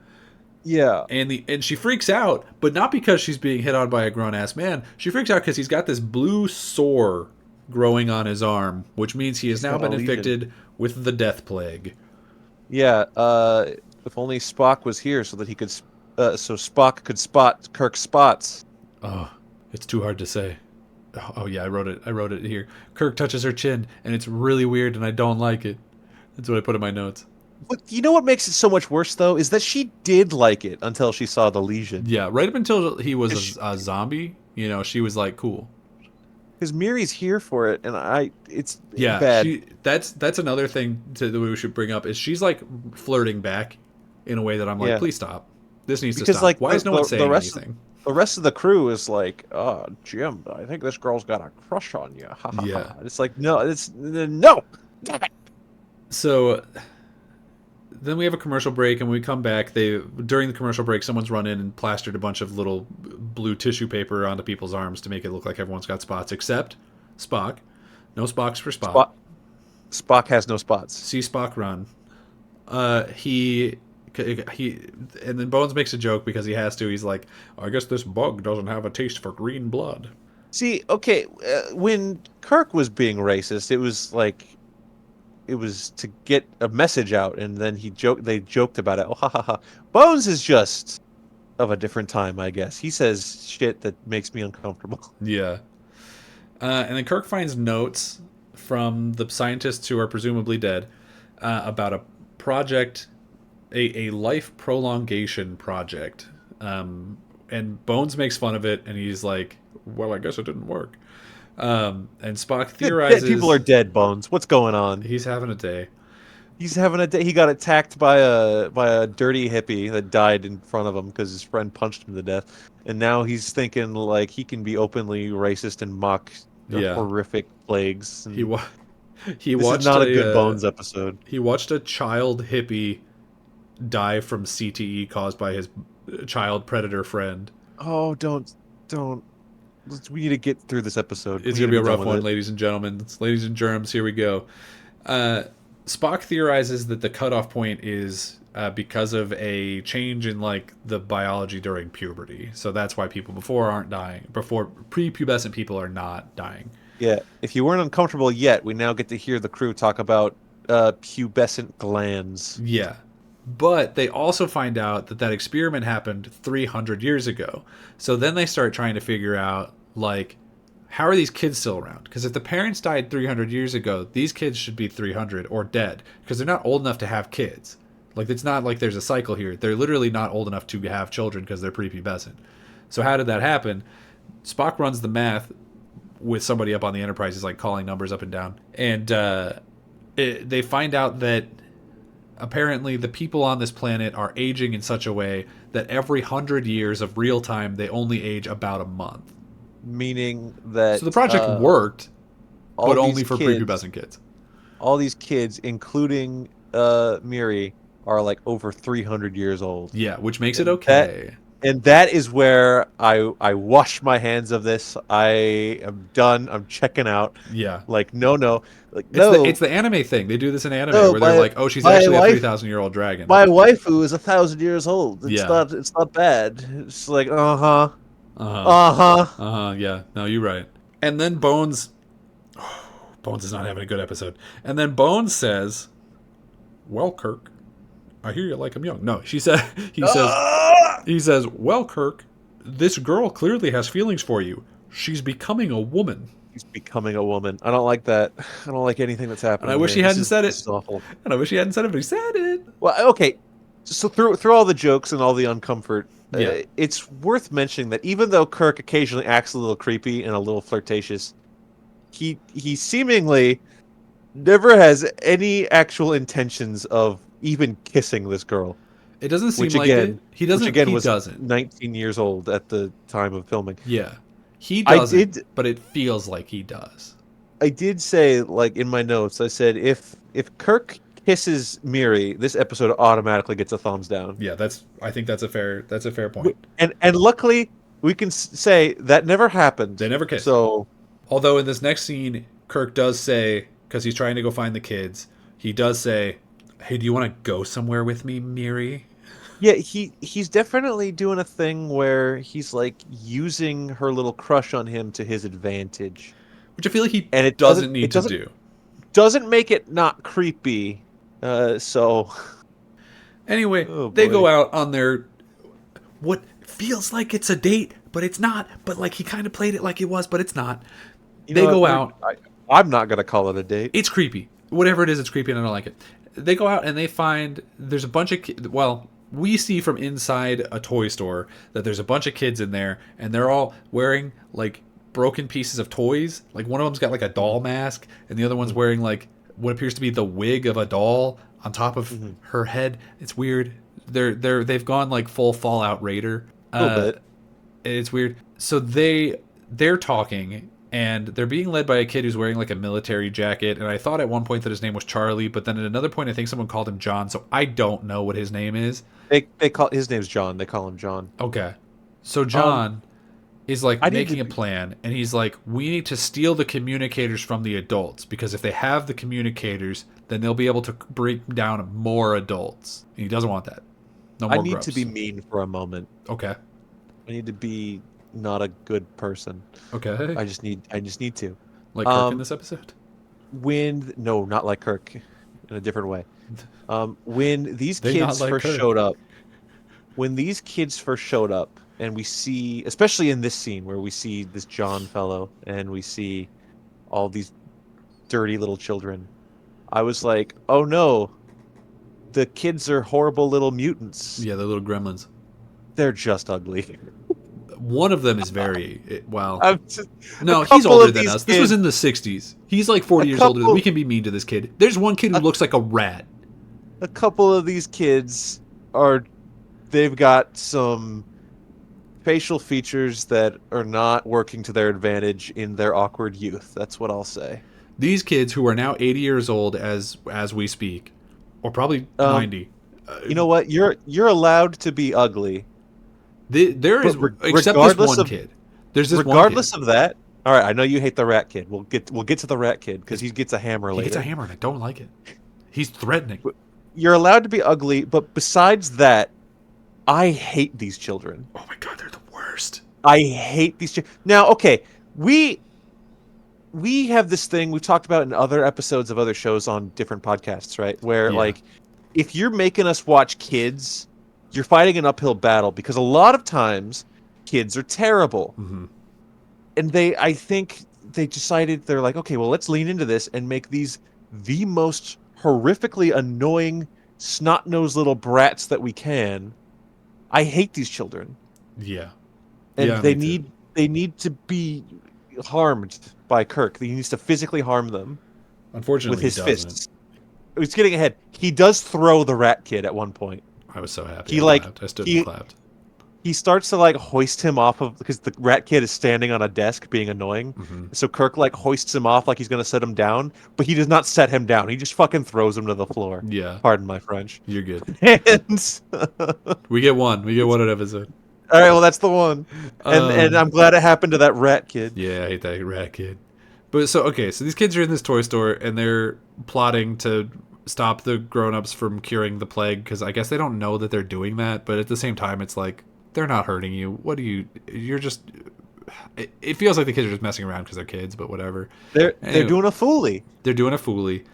A: Yeah.
B: And she freaks out, but not because she's being hit on by a grown ass man. She freaks out because he's got this blue sore growing on his arm, which means he has now
A: got a
B: been
A: lesion.
B: infected with the death plague.
A: Yeah. If only Spock was here so that he could, so Spock could spot Kirk's spots.
B: Oh, it's too hard to say. Oh yeah, I wrote it here. Kirk touches her chin, and it's really weird, and I don't like it. That's what I put in my notes.
A: But you know what makes it so much worse, though, is that she did like it until she saw the lesion.
B: Yeah, right up until he was a zombie, you know, she was like, cool.
A: Because Miri's here for it, and it's
B: Yeah,
A: bad.
B: that's another thing that we should bring up is she's like flirting back in a way that I'm like,
A: Yeah.
B: please stop. This needs to
A: Because
B: stop.
A: like
B: Why is no one saying anything?
A: The rest of the crew is like, "Oh, Jim, I think this girl's got a crush on you." Ha, ha,
B: Yeah.
A: ha. It's like, no, it's no. Damn it.
B: So then we have a commercial break, and when we come back, during the commercial break, someone's run in and plastered a bunch of little blue tissue paper onto people's arms to make it look like everyone's got spots, except Spock. No Spocks for Spock.
A: Spock has no spots.
B: See Spock run. He and then Bones makes a joke because he has to. He's like, I guess this bug doesn't have a taste for green blood.
A: See, okay, when Kirk was being racist, it was like, it was to get a message out, and then they joked about it. Oh, ha ha ha. Bones is just of a different time, I guess. He says shit that makes me uncomfortable.
B: Yeah. And then Kirk finds notes from the scientists who are presumably dead about a project, a life prolongation project. And Bones makes fun of it, and he's like, well, I guess it didn't work. And Spock theorizes...
A: People are dead, Bones. What's going on?
B: He's having a day.
A: He's having a day. He got attacked by a dirty hippie that died in front of him because his friend punched him to death. And now he's thinking like he can be openly racist and mock the horrific plagues. And
B: He
A: this
B: watched
A: is not a good Bones episode.
B: He watched a child hippie die from CTE caused by his child predator friend.
A: Oh, don't. we need to get through this episode.
B: It's
A: We
B: going
A: need
B: to be a
A: done
B: rough
A: with
B: one,
A: it.
B: ladies and gentlemen. Ladies and germs, here we go. Spock theorizes that the cutoff point is because of a change in like the biology during puberty. So that's why people before aren't dying. Before prepubescent people are not dying.
A: Yeah. If you weren't uncomfortable yet, we now get to hear the crew talk about pubescent glands.
B: Yeah. But they also find out that that experiment happened 300 years ago. So then they start trying to figure out, like, how are these kids still around? Because if the parents died 300 years ago, these kids should be 300 or dead because they're not old enough to have kids. Like, it's not like there's a cycle here. They're literally not old enough to have children because they're prepubescent. So how did that happen? Spock runs the math with somebody up on the Enterprise. He's like calling numbers up and down. And they find out that apparently the people on this planet are aging in such a way that every 100 years of real time, they only age about a month.
A: Meaning that
B: So the project worked, but only
A: these
B: for
A: kids,
B: prepubescent kids.
A: all these kids, including Miri, are like over 300 years old.
B: Yeah, which makes it
A: And
B: okay.
A: that is where I wash my hands of this. I am done. I'm checking out.
B: Yeah.
A: Like no, like no.
B: It's the anime thing. They do this in anime
A: No,
B: where they're like, "Oh, she's
A: my
B: actually a
A: wife-
B: 3,000-year-old dragon."
A: My waifu is 1,000 years old. It's
B: Yeah.
A: not bad. It's like uh-huh.
B: Yeah. No, you're right. And then Bones Bones is not having a good episode. And then Bones says, "Well, Kirk, I hear you like I'm young." No, he says, "Well, Kirk, this girl clearly has feelings for you. She's becoming a woman."
A: He's becoming a woman. I don't like that. I don't like anything that's happening.
B: And I wish
A: here.
B: he hadn't said it.
A: This is awful.
B: And I wish he hadn't said it, but he said it.
A: Well, okay. So through all the jokes and all the uncomfort,
B: Yeah.
A: it's worth mentioning that even though Kirk occasionally acts a little creepy and a little flirtatious, he seemingly never has any actual intentions of even kissing this girl.
B: It doesn't seem
A: Which
B: like
A: again,
B: it. He doesn't.
A: Which again
B: he
A: was
B: doesn't.
A: 19 years old at the time of filming.
B: Yeah, he
A: I
B: doesn't.
A: did-
B: But it feels like he does.
A: I did say, like in my notes, I said if Kirk kisses Miri, this episode automatically gets a thumbs down.
B: Yeah, I think that's a fair point.
A: And luckily, we can say that never happened.
B: They never kissed.
A: So,
B: Although in this next scene, Kirk does say, because he's trying to go find the kids, he does say, "Hey, do you want to go somewhere with me, Miri?"
A: yeah, he's definitely doing a thing where he's like using her little crush on him to his advantage.
B: Which I feel like he
A: And it
B: doesn't need to
A: doesn't-
B: do.
A: Doesn't make it not creepy. So
B: Anyway,
A: Oh,
B: they
A: boy.
B: go out on their what feels like it's a date, but it's not. But like he kind of played it like it was, but it's not.
A: you
B: They
A: know
B: go
A: what,
B: out.
A: I'm not gonna call it a date.
B: It's creepy. Whatever it is, it's creepy, and I don't like it. They go out and they find there's a bunch of well, we see from inside a toy store that there's a bunch of kids in there, and they're all wearing like broken pieces of toys. Like one of them's got like a doll mask, and the other one's wearing like what appears to be the wig of a doll on top of her head. It's weird. They've gone like full Fallout Raider.
A: A little bit.
B: It's weird. So they're talking, and they're being led by a kid who's wearing like a military jacket. And I thought at one point that his name was Charlie, but then at another point I think someone called him John. So I don't know what his name is.
A: They call his name's John. They call him John.
B: Okay. So John is like
A: I need
B: making
A: to
B: a plan, and he's like, we need to steal the communicators from the adults, because if they have the communicators, then they'll be able to break down more adults. And he doesn't want that. No more
A: I need
B: grubs.
A: to be mean for a moment.
B: Okay.
A: I need to be not a good person.
B: Okay.
A: I just need to.
B: Like Kirk in this episode?
A: No, not like Kirk, in a different way. When these
B: They not
A: kids
B: like
A: first
B: Kirk.
A: showed up, and we see, especially in this scene where we see this John fellow and we see all these dirty little children, I was like, oh no, the kids are horrible little mutants.
B: Yeah, the little gremlins.
A: They're just ugly.
B: One of them is very well.
A: a
B: No, he's
A: couple
B: older
A: of
B: than
A: these
B: us. This was
A: kids-
B: in the 60s. He's like 40
A: A
B: years older.
A: couple-
B: We can be mean to this kid. There's one kid who looks like a rat.
A: A couple of these kids they've got some facial features that are not working to their advantage in their awkward youth. That's what I'll say.
B: These kids who are now 80 years old as we speak, or probably 90.
A: You know what? You're allowed to be ugly.
B: There is,
A: But
B: except this
A: regardless
B: one
A: of-
B: kid. There's this
A: regardless
B: one
A: of that. All right, I know you hate the rat kid. We'll get to the rat kid because he gets a hammer
B: kid. He
A: later.
B: gets a hammer, and I don't like it. He's threatening.
A: You're allowed to be ugly, but besides that, I hate these children.
B: Oh my god, they're the worst.
A: I hate these children. Now, okay, we have this thing we've talked about in other episodes of other shows on different podcasts, right? Where
B: Yeah.
A: like, if you're making us watch kids, you're fighting an uphill battle because a lot of times kids are terrible.
B: Mm-hmm.
A: And I think they decided they're like, okay, well, let's lean into this and make these the most horrifically annoying, snot-nosed little brats that we can. I hate these children,
B: Yeah.
A: and
B: Yeah,
A: they
B: me too.
A: need to be harmed by Kirk. He needs to physically harm them with
B: Unfortunately,
A: his
B: he doesn't.
A: fists. He's getting ahead. He does throw the rat kid at one point.
B: I was so happy.
A: He
B: I
A: like
B: clapped. I stood
A: he
B: and clapped.
A: he starts to like hoist him off of because the rat kid is standing on a desk being annoying.
B: Mm-hmm.
A: So Kirk like hoists him off like he's gonna set him down, but he does not set him down. He just fucking throws him to the floor.
B: Yeah.
A: Pardon my French.
B: You're good.
A: And
B: We get one. We get one an episode.
A: all right, well that's the one. And I'm glad it happened to that rat kid.
B: Yeah, I hate that rat kid. But so okay, so these kids are in this toy store and they're plotting to stop the grown-ups from curing the plague because I guess they don't know that they're doing that, but at the same time it's like they're not hurting you. What do you're just it feels like the kids are just messing around because they're kids, but whatever.
A: They're
B: Anyway,
A: doing a foolie.
B: they're doing a foolie.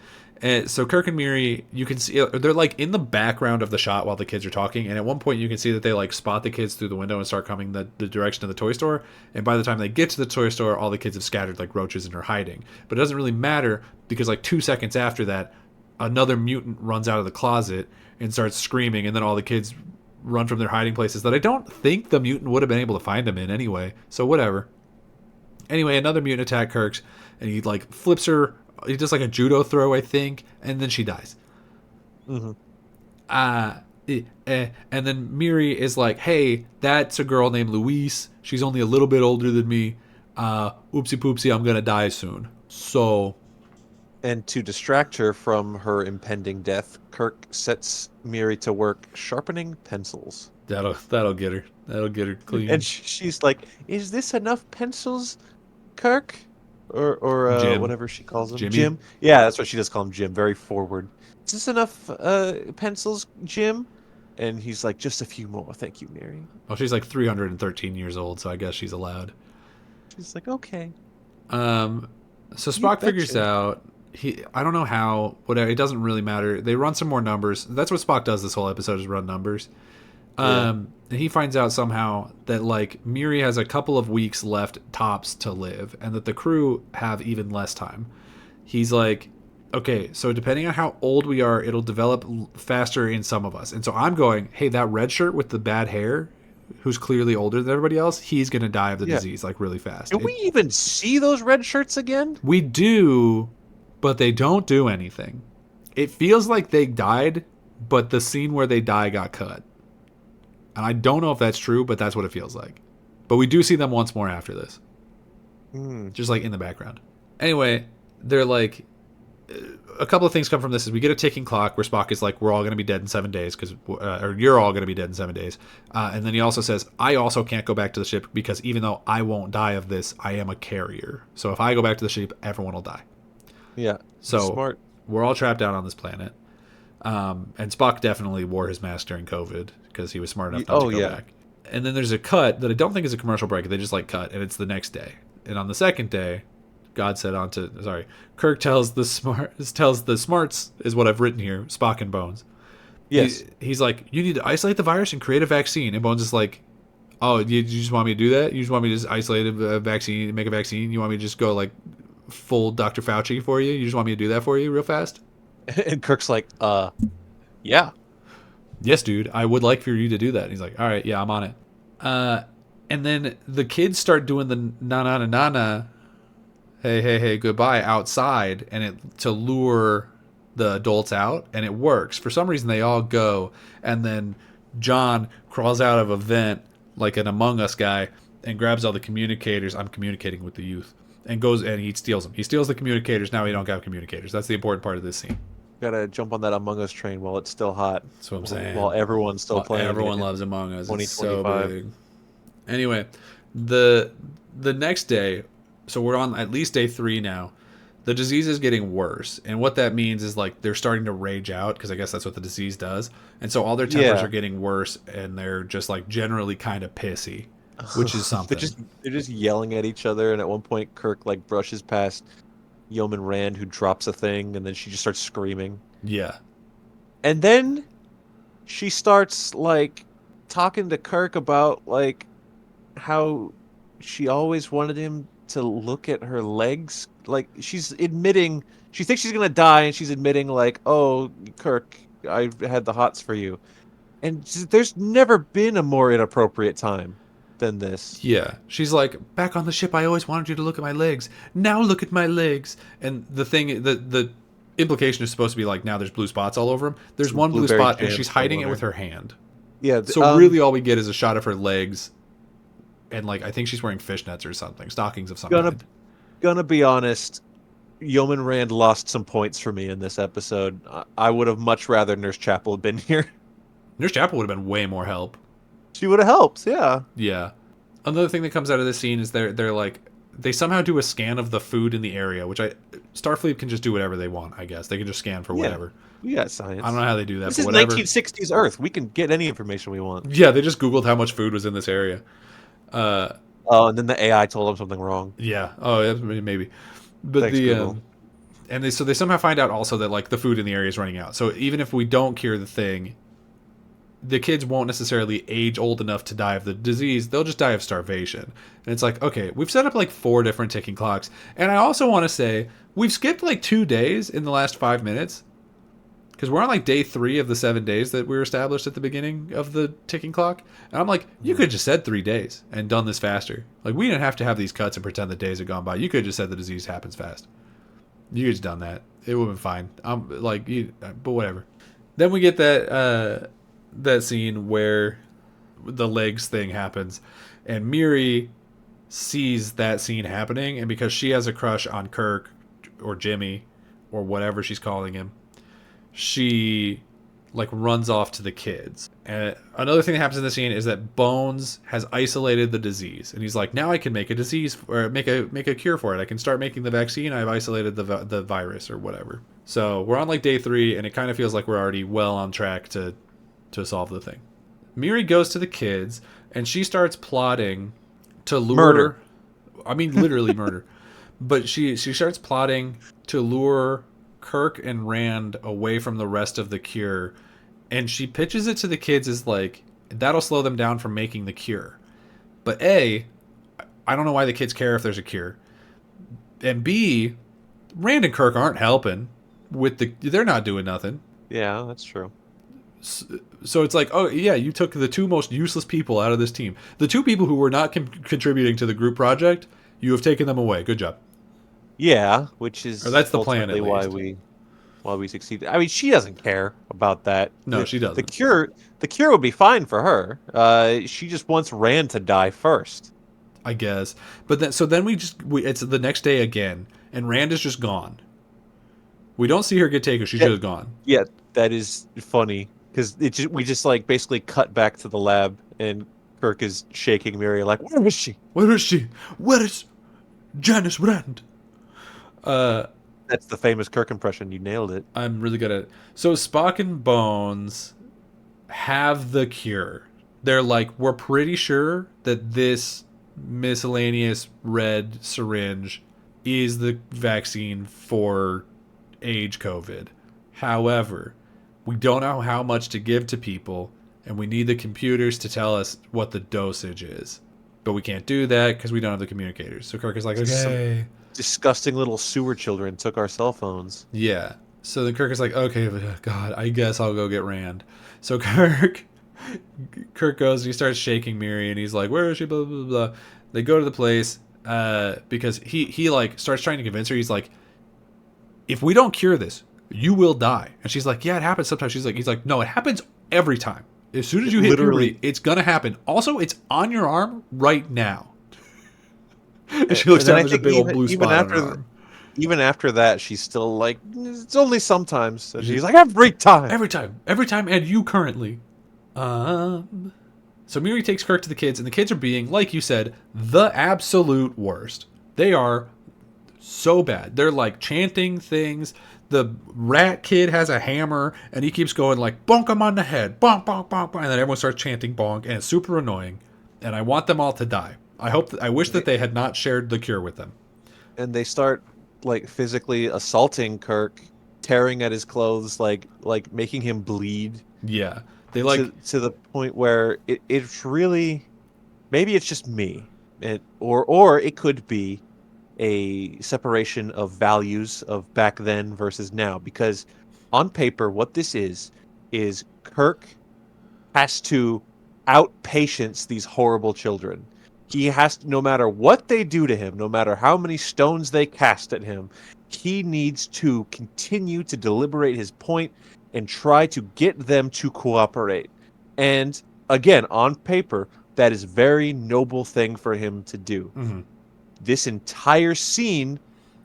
B: And so Kirk and Miri, you can see they're like in the background of the shot while the kids are talking, and at one point you can see that they like spot the kids through the window and start coming the direction of the toy store. And by the time they get to the toy store, all the kids have scattered like roaches and are hiding. But it doesn't really matter because like 2 seconds after that, another mutant runs out of the closet and starts screaming, and then all the kids run from their hiding places that I don't think the mutant would have been able to find them in anyway. So whatever. Anyway, another mutant attack Kirk's, and he like flips her. He does like a judo throw, I think, and then she dies.
A: Mm-hmm.
B: And then Miri is like, "Hey, that's a girl named Louise. She's only a little bit older than me. Oopsie poopsie, I'm gonna die soon." So,
A: And to distract her from her impending death, Kirk sets Miri to work sharpening pencils.
B: that'll get her. That'll get her clean.
A: And she's like, "Is this enough pencils, Kirk?" Or
B: Jim.
A: whatever she calls him.
B: Jimmy?
A: Jim? Yeah, that's what she does call him, Jim. Very forward. Is this enough pencils, Jim? And he's like, "Just a few more. Thank you, Miri."
B: Well, she's like 313 years old, so I guess she's allowed.
A: She's like, "Okay."
B: So Spock figures
A: betcha.
B: out I don't know how, whatever, it doesn't really matter. They run some more numbers. That's what Spock does this whole episode is run numbers. And he finds out somehow that like Miri has a couple of weeks left tops to live and that the crew have even less time. He's like, okay, so depending on how old we are, it'll develop faster in some of us. And so I'm going, hey, that red shirt with the bad hair, who's clearly older than everybody else, he's going to die of the disease like really fast.
A: Do we even see those red shirts again?
B: We do, but they don't do anything. It feels like they died, but the scene where they die got cut. And I don't know if that's true, but that's what it feels like. But we do see them once more after this. Just like in the background. Anyway, they're like, a couple of things come from this is we get a ticking clock where Spock is like, we're all going to be dead in 7 days or you're all going to be dead in 7 days. And then he also says, I also can't go back to the ship because even though I won't die of this, I am a carrier. So if I go back to the ship, everyone will die.
A: Yeah.
B: So
A: smart.
B: We're all trapped out on this planet. And Spock definitely wore his mask during COVID because he was smart enough not to go back. And then there's a cut that I don't think is a commercial break. They just like cut, and it's the next day. And on the second day, Kirk tells the smarts is what I've written here, Spock and Bones.
A: Yes.
B: He's like, you need to isolate the virus and create a vaccine. And Bones is like, oh, you just want me to do that? You just want me to just isolate a vaccine and make a vaccine? You want me to just go like full Dr. Fauci for you? You just want me to do that for you real fast?
A: And Kirk's like, yeah.
B: Yes, dude, I would like for you to do that. And he's like, all right, yeah, I'm on it. And then the kids start doing the na-na-na-na-na, hey, goodbye outside, and to lure the adults out, and it works. For some reason, they all go, and then John crawls out of a vent like an Among Us guy and grabs all the communicators. I'm communicating with the youth. And goes and he steals them. He steals the communicators. Now we don't have communicators. That's the important part of this scene.
A: Gotta jump on that Among Us train while it's still hot.
B: That's what I'm saying.
A: While everyone's still playing.
B: Everyone loves Among Us. It's so
A: 2025.
B: big. Anyway, The next day, so we're on at least day 3 now. The disease is getting worse, and what that means is like they're starting to rage out because I guess that's what the disease does, and so all their tempers
A: Yeah.
B: are getting worse, and they're just like generally kind of pissy, which is
A: they're
B: something.
A: just they're just yelling at each other, and at one point Kirk like brushes past Yeoman Rand, who drops a thing, and then she just starts screaming.
B: Yeah,
A: And then she starts like talking to Kirk about like how she always wanted him to look at her legs. Like she's admitting she thinks she's gonna die, and she's admitting like, "Oh, Kirk, I had the hots for you." And there's never been a more inappropriate time than this.
B: yeah. She's like, back on the ship, I always wanted you to look at my legs. Now look at my legs. And the implication is supposed to be like, now there's blue spots all over him. There's
A: Some
B: one blue
A: blueberry
B: spot, and
A: jam
B: she's
A: still
B: hiding
A: on
B: it with
A: her.
B: her hand.
A: Yeah,
B: So really, all we get is a shot of her legs, and like I think she's wearing fishnets or something, stockings of some
A: gonna
B: kind.
A: gonna be honest. Yeoman Rand lost some points for me in this episode. I would have much rather Nurse Chapel had been here.
B: Nurse Chapel would have been way more help.
A: She would have helped, yeah.
B: Yeah. Another thing that comes out of this scene is they're like they somehow do a scan of the food in the area, which Starfleet can just do whatever they want. I guess they can just scan for
A: Yeah.
B: whatever.
A: We got science.
B: I don't know how they do that,
A: This
B: but
A: is
B: whatever.
A: 1960s Earth. We can get any information we want.
B: Yeah, they just Googled how much food was in this area.
A: Oh, and then the AI told them something wrong.
B: Yeah. Oh, yeah, maybe. But
A: Thanks, Google.
B: and they somehow find out also that like the food in the area is running out. So even if we don't cure the thing, the kids won't necessarily age old enough to die of the disease. They'll just die of starvation. And it's like, okay, we've set up like 4 different ticking clocks. And I also want to say we've skipped like 2 days in the last 5 minutes. Because we're on like day 3 of the 7 days that we were established at the beginning of the ticking clock. And I'm like, you could have just said 3 days and done this faster. Like, we didn't have to have these cuts and pretend the days had gone by. You could have just said the disease happens fast. You could have just done that. It would have been fine. But whatever. Then we get that scene where the legs thing happens. And Miri sees that scene happening. And because she has a crush on Kirk or Jimmy or whatever she's calling him, she like runs off to the kids. And another thing that happens in the scene is that Bones has isolated the disease, and he's like, now I can make a disease or make a cure for it. I can start making the vaccine. I've isolated the virus or whatever. So we're on like day 3, and it kind of feels like we're already well on track to solve the thing. Miri goes to the kids, and she starts plotting to lure
A: Murder.
B: I mean literally murder. But she starts plotting to lure Kirk and Rand away from the rest of the cure, and she pitches it to the kids as like, that'll slow them down from making the cure. But A, I don't know why the kids care if there's a cure. And B, Rand and Kirk aren't helping with they're not doing nothing.
A: Yeah, that's true.
B: So it's like, oh yeah, you took the 2 most useless people out of this team. The 2 people who were not contributing to the group project, you have taken them away. Good job.
A: Yeah, which is
B: Or that's the plan, at
A: ultimately
B: least.
A: why we succeed. I mean, she doesn't care about that.
B: No, she doesn't.
A: The cure would be fine for her. She just wants Rand to die first.
B: I guess. But then it's the next day again, and Rand is just gone. We don't see her get taken. She's just gone.
A: Yeah, that is funny because we just like basically cut back to the lab, and Kirk is shaking Miri like, "Where is she?
B: Where is she? Where is Janice Rand?"
A: That's the famous Kirk impression. You nailed it.
B: I'm really good at it. So Spock and Bones have the cure. They're like, we're pretty sure that this miscellaneous red syringe is the vaccine for age COVID. However, we don't know how much to give to people, and we need the computers to tell us what the dosage is. But we can't do that because we don't have the communicators. So Kirk is like, okay.
A: Disgusting little sewer children took our cell phones.
B: Yeah. So then Kirk is like, okay, but God, I guess I'll go get Rand. So Kirk goes and he starts shaking Miri, and he's like, where is she? Blah, blah, blah. They go to the place because he like starts trying to convince her. He's like, if we don't cure this, you will die. And she's like, yeah, it happens sometimes. He's like, no, it happens every time. As soon as you hit puberty, it's going to happen. Also, it's on your arm right now. And she looks down, there's a big old blue spot on her arm.
A: Even after that, she's still like, it's only sometimes. And she's like, every time.
B: Every time, and you currently. So Miri takes Kirk to the kids, and the kids are being, like you said, the absolute worst. They are so bad. They're like chanting things. The rat kid has a hammer, and he keeps going like, bonk him on the head, bonk, bonk, bonk, bonk. And then everyone starts chanting bonk, and it's super annoying. And I want them all to die. I wish that they had not shared the cure with them.
A: And they start like physically assaulting Kirk, tearing at his clothes, like making him bleed.
B: Yeah. They like
A: to the point where it's really, maybe it's just me, or it could be a separation of values of back then versus now, because on paper what this is Kirk has to outpatience these horrible children. He has to, no matter what they do to him, no matter how many stones they cast at him, he needs to continue to deliberate his point and try to get them to cooperate. And again, on paper, that is a very noble thing for him to do.
B: mm-hmm.
A: This entire scene,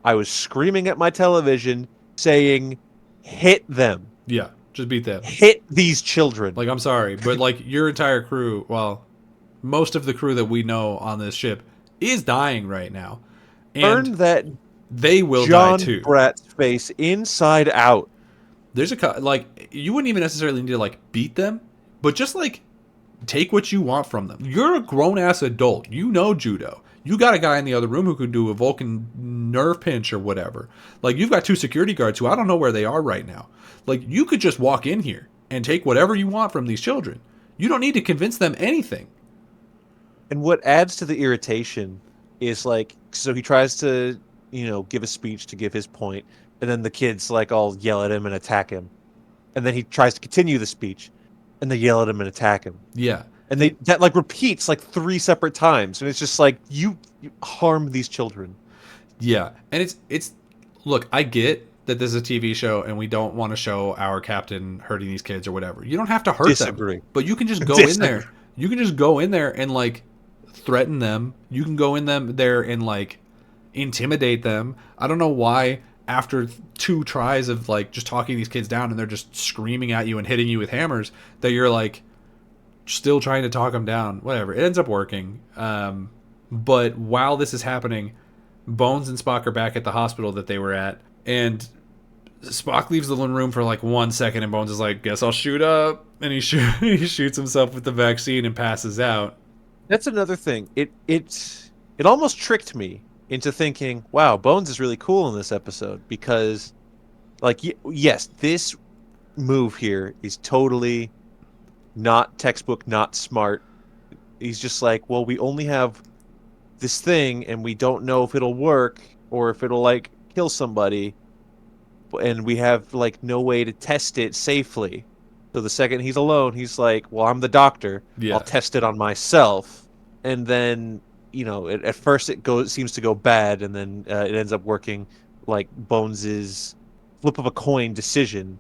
A: I was screaming at my television saying, hit them.
B: Yeah, just beat them.
A: Hit these children.
B: Like, I'm sorry, but like your entire crew, well, most of the crew that we know on this ship is dying right now. And
A: Burn that
B: they will
A: John
B: die too.
A: Brat's face inside out.
B: There's like, you wouldn't even necessarily need to like beat them, but just like take what you want from them. You're a grown ass adult. You know judo. You got a guy in the other room who could do a Vulcan nerve pinch or whatever. Like, you've got 2 security guards who I don't know where they are right now. Like, you could just walk in here and take whatever you want from these children. You don't need to convince them anything.
A: And what adds to the irritation is like, so he tries to, give a speech to give his point, and then the kids like all yell at him and attack him. And then he tries to continue the speech, and they yell at him and attack him.
B: Yeah.
A: And that like repeats like 3 separate times, and it's just like you harm these children.
B: Yeah, and it's look, I get that this is a TV show and we don't want to show our captain hurting these kids or whatever. You don't have to hurt them, but you can just go in there. You can just go in there and like threaten them. You can go in there and like intimidate them. I don't know why after 2 tries of like just talking these kids down and they're just screaming at you and hitting you with hammers that you're like still trying to talk them down. Whatever. It ends up working. But while this is happening, Bones and Spock are back at the hospital that they were at, and Spock leaves the room for like 1 second, and Bones is like, guess I'll shoot up. And he shoots himself with the vaccine and passes out.
A: That's another thing. It almost tricked me into thinking, wow, Bones is really cool in this episode, because like, yes, this move here is totally not textbook, not smart. He's just like, well, we only have this thing and we don't know if it'll work or if it'll like kill somebody, and we have like no way to test it safely. So the second he's alone, he's like, well, I'm the doctor.
B: Yeah.
A: I'll test it on myself. And then, at first it seems to go bad, and then it ends up working. Like Bones's flip of a coin decision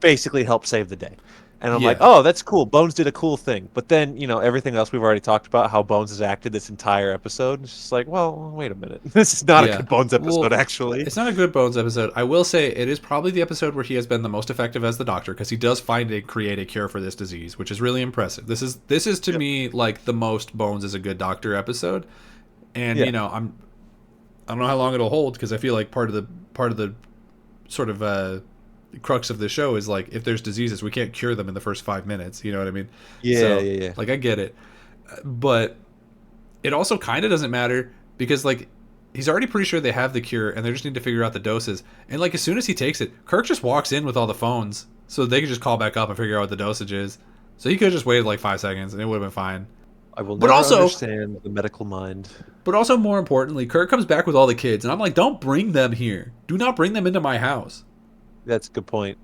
A: basically helped save the day. And I'm like, oh, that's cool. Bones did a cool thing. But then, everything else we've already talked about, how Bones has acted this entire episode. It's just like, well, wait a minute. This is not a good Bones episode, actually.
B: It's not a good Bones episode. I will say it is probably the episode where he has been the most effective as the Doctor, because he does find and create a cure for this disease, which is really impressive. This is to me like the most Bones is a good Doctor episode. And, I don't know how long it'll hold, because I feel like part of the sort of crux of the show is like, if there's diseases, we can't cure them in the first 5 minutes. You know what I mean?
A: Yeah.
B: Like, I get it, but it also kind of doesn't matter, because like he's already pretty sure they have the cure and they just need to figure out the doses. And like, as soon as he takes it, Kirk just walks in with all the phones so they can just call back up and figure out what the dosage is. So he could have just waited like 5 seconds and it would have been fine.
A: I will never understand the medical mind.
B: But also, more importantly, Kirk comes back with all the kids, and I'm like, don't bring them here. Do not bring them into my house.
A: That's a good point.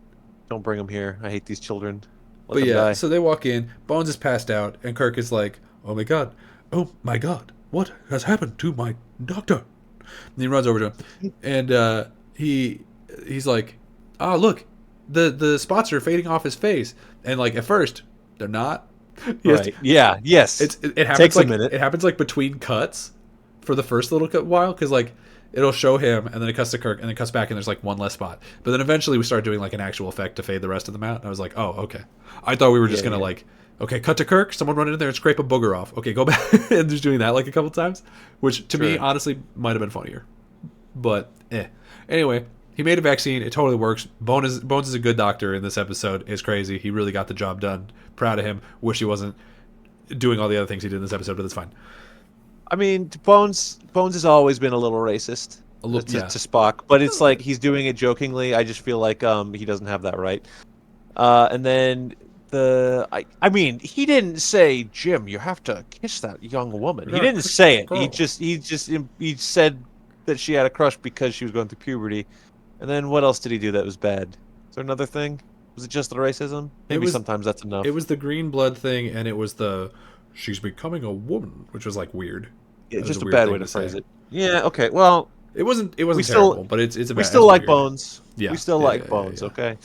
A: Don't bring them here. I hate these children. Let
B: but
A: them
B: yeah,
A: die.
B: So they walk in. Bones is passed out, and Kirk is like, oh my god, what has happened to my doctor? And he runs over to him, and he's like, oh, look, the spots are fading off his face. And like, at first, they're not.
A: Right. Yeah. Yes.
B: It happens
A: takes
B: like
A: a minute.
B: It happens like between cuts for the first little while, because like it'll show him and then it cuts to Kirk and then cuts back and there's like one less spot. But then eventually we start doing like an actual effect to fade the rest of them out. And I was like, oh, okay. I thought we were just gonna like Okay, cut to Kirk. Someone run in there and scrape a booger off. Okay, go back and just doing that like a couple times, which to me
A: Sure.
B: honestly might have been funnier. But Anyway, he made a vaccine. It totally works. Bones is a good doctor in this episode. It's crazy. He really got the job done. Proud of him. Wish he wasn't doing all the other things he did in this episode, but that's fine.
A: I mean, Bones has always been a little racist
B: A little,
A: to Spock, but it's like he's doing it jokingly. I just feel like he doesn't have that right. And then I mean, he didn't say, Jim, you have to kiss that young woman. He didn't say it. He said that she had a crush because she was going through puberty. And then what else did he do that was bad? Is there another thing? Was it just the racism? Maybe sometimes that's enough.
B: It was the green blood thing, and it was the she's becoming a woman, which was like weird.
A: Yeah, just a bad way to phrase it. Yeah. Okay. Well,
B: it wasn't terrible, but it's a bad.
A: We still like Bones.
B: Yeah,
A: we still like Bones. Yeah. Okay.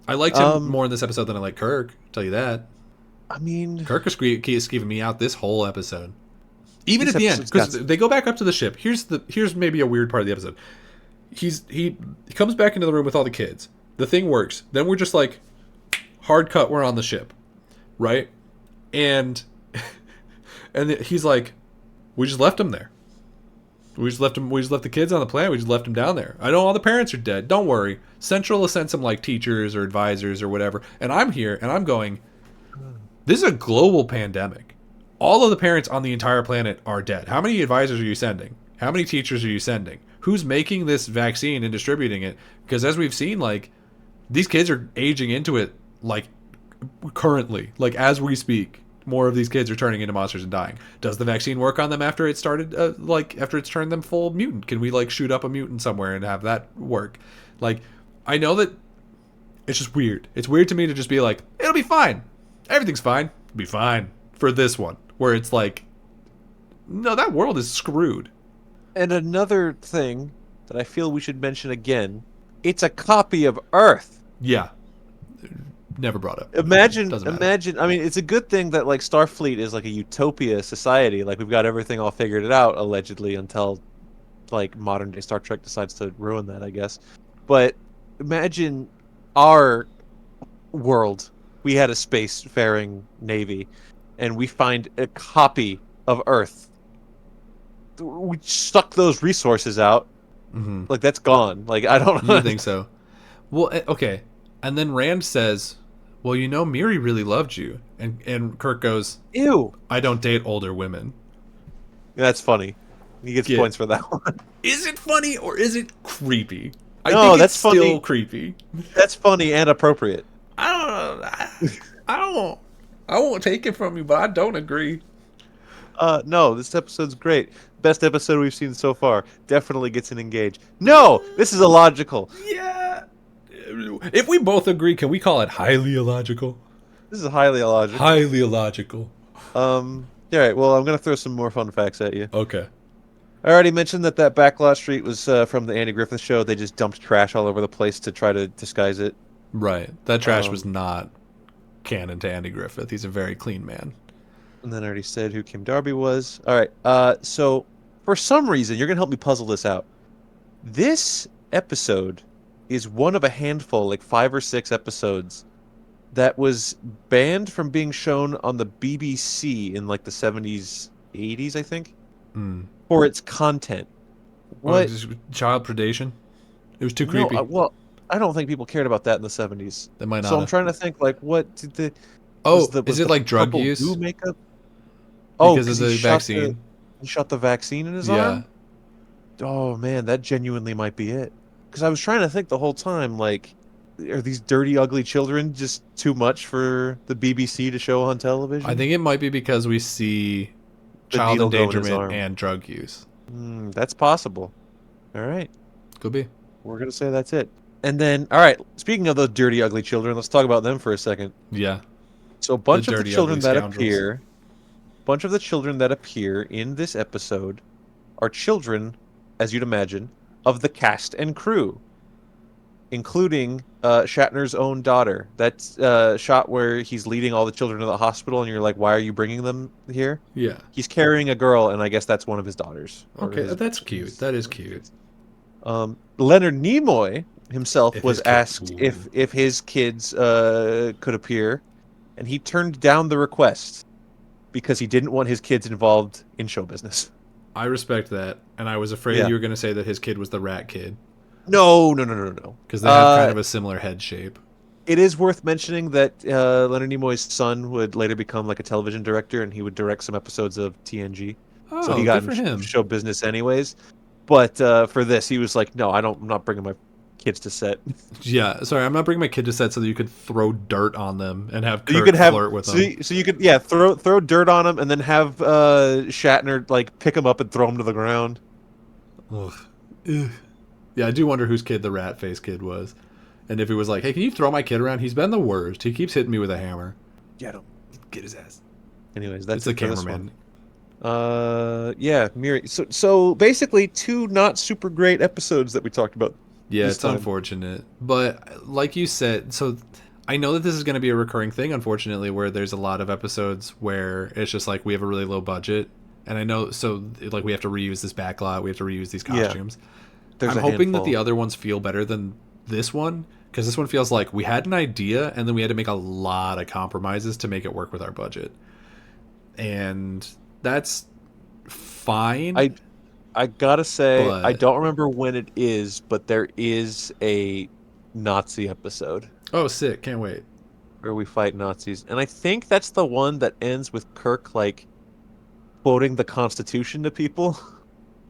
B: I liked him more in this episode than I like Kirk. I'll tell you that.
A: I mean,
B: Kirk is skeeving me out this whole episode. Even at the end, because they go back up to the ship. Here's maybe a weird part of the episode. He comes back into the room with all the kids. The thing works. Then we're just like, hard cut. We're on the ship, right? And he's like, we just left him there. We just left the kids on the planet. We just left him down there. I know all the parents are dead. Don't worry. Central has sent some like teachers or advisors or whatever. And I'm here and I'm going, this is a global pandemic. All of the parents on the entire planet are dead. How many advisors are you sending? How many teachers are you sending? Who's making this vaccine and distributing it? Because as we've seen, like, these kids are aging into it, like, currently. Like, as we speak, more of these kids are turning into monsters and dying. Does the vaccine work on them after it started, after it's turned them full mutant? Can we, like, shoot up a mutant somewhere and have that work? Like, I know that it's just weird. It's weird to me to just be like, it'll be fine. Everything's fine. It'll be fine. For this one, where it's like, no, that world is screwed.
A: And another thing that I feel we should mention again, it's a copy of Earth.
B: Yeah. Never brought up.
A: Imagine. I mean, it's a good thing that like Starfleet is like a utopia society. Like we've got everything all figured it out, allegedly, until like modern day Star Trek decides to ruin that, I guess. But imagine our world. We had a spacefaring navy, and we find a copy of Earth. We suck those resources out.
B: Mm-hmm.
A: Like that's gone. Like I don't know.
B: You think so? Well, okay. And then Rand says, well, you know, Miri really loved you. And Kirk goes,
A: ew.
B: I don't date older women.
A: That's funny. He gets points for that one.
B: Is it funny or is it creepy?
A: I think
B: that's
A: funny.
B: Still creepy.
A: That's funny and appropriate.
B: I won't take it from you, but I don't agree.
A: No, this episode's great. Best episode we've seen so far. Definitely gets an engage. No, this is illogical.
B: Yeah. If we both agree, can we call it highly illogical?
A: This is highly illogical.
B: Highly illogical.
A: All right, well, I'm going to throw some more fun facts at you.
B: Okay.
A: I already mentioned that backlot street was from the Andy Griffith Show. They just dumped trash all over the place to try to disguise it.
B: Right. That trash was not canon to Andy Griffith. He's a very clean man.
A: And then I already said who Kim Darby was. All right. So for some reason, you're going to help me puzzle this out. This episode is one of a handful, like 5 or 6 episodes, that was banned from being shown on the BBC in like the 70s, 80s, I think, for its content. What?
B: Child predation? It was too creepy.
A: No, well, I don't think people cared about that in the 70s.
B: They might not.
A: So I'm trying to think, like, what did the...
B: is it like drug use?
A: Makeup?
B: Because of the vaccine?
A: He shot the vaccine in his arm? Oh, man, that genuinely might be it. Because I was trying to think the whole time, like, are these dirty, ugly children just too much for the BBC to show on television?
B: I think it might be because we see child endangerment and drug use.
A: That's possible. All right.
B: Could be.
A: We're going to say that's it. And then, all right, speaking of those dirty, ugly children, let's talk about them for a second.
B: Yeah.
A: So a bunch of the children that appear in this episode are children, as you'd imagine, of the cast and crew, including Shatner's own daughter. That's shot where he's leading all the children to the hospital, and you're like, why are you bringing them here?
B: Yeah.
A: He's carrying a girl, and I guess that's one of his daughters.
B: Okay, that's cute. That is cute.
A: Leonard Nimoy himself was asked if his kids could appear, and he turned down the request because he didn't want his kids involved in show business.
B: I respect that, and I was afraid
A: Yeah.
B: you were going to say that his kid was the rat kid.
A: No.
B: Because they have kind of a similar head shape.
A: It is worth mentioning that Leonard Nimoy's son would later become like a television director, and he would direct some episodes of TNG.
B: Oh,
A: So he got
B: good for
A: in
B: him.
A: show business anyways. But for this, he was like, "No, I'm not bringing my kids to set."
B: Yeah, sorry, I'm not bringing my kid to set so that you could throw dirt on them and have
A: You
B: Kirk
A: could have
B: flirt with them.
A: so you could throw dirt on him and then have Shatner like pick him up and throw him to the ground.
B: Ugh. Ugh. Yeah, I do wonder whose kid the rat face kid was. And if he was like, hey, can you throw my kid around? He's been the worst. He keeps hitting me with a hammer.
A: Get him.
B: Get his ass.
A: Anyways, that's
B: It's the
A: it for this
B: cameraman.
A: one. Yeah, Miri. So basically, 2 not super great episodes that we talked about.
B: Yeah,
A: this
B: it's
A: time.
B: unfortunate. But like you said, so I know that this is going to be a recurring thing, unfortunately, where there's a lot of episodes where it's just like we have a really low budget. And I know, so like we have to reuse this backlot, we have to reuse these costumes.
A: There's
B: I'm
A: a
B: hoping that
A: handful.
B: the other ones feel better than this one, because this one feels like we had an idea and then we had to make a lot of compromises to make it work with our budget. And that's fine.
A: I gotta say,
B: But-
A: I don't remember when it is, but there is a Nazi episode
B: Oh, sick. Can't wait.
A: where we fight Nazis. And I think that's the one that ends with Kirk, like, quoting the Constitution to people.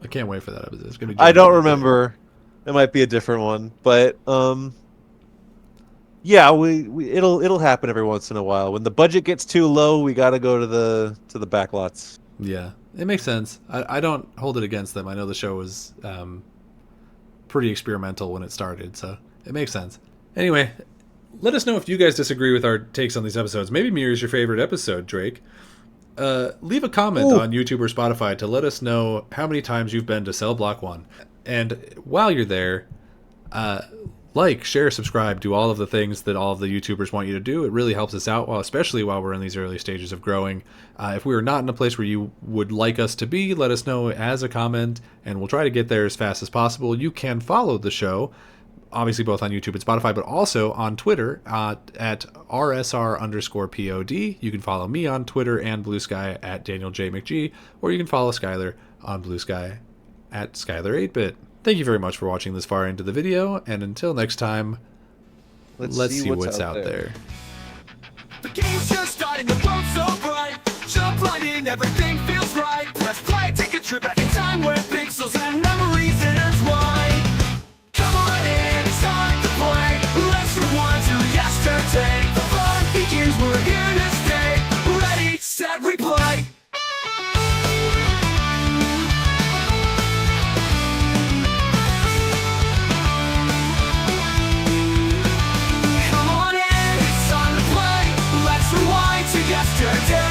B: I can't wait for that episode. It's gonna be
A: I don't
B: genuinely
A: remember. It might be a different one. But, yeah, it'll happen every once in a while. When the budget gets too low, we gotta go to the backlots.
B: good. Yeah, it makes sense. I don't hold it against them. I know the show was pretty experimental when it started, so it makes sense. Anyway, let us know if you guys disagree with our takes on these episodes. Maybe Miri is your favorite episode, Drake. Leave a comment on YouTube or Spotify to let us know how many times you've been to Cell Block 1. And while you're there, like, share, subscribe, do all of the things that all of the YouTubers want you to do. It really helps us out, especially while we're in these early stages of growing. If we are not in a place where you would like us to be, let us know as a comment, and we'll try to get there as fast as possible. You can follow the show, obviously both on YouTube and Spotify, but also on Twitter at rsr_pod. You can follow me on Twitter and Blue Sky at Daniel J. McGee, or you can follow Skyler on Blue Sky at Skyler8bit. Thank you very much for watching this far into the video, and until next time, let's see what's out there.
C: The game's just starting, the world's so bright. Jump right in, everything feels right. Let's play, take a trip back in time where pixels and memories intertwine. Come on in, it's time to play. Let's rewind to yesterday. The fun begins, we're here to stay. Ready, set, replay. Come on in, it's time to play. Let's rewind to yesterday.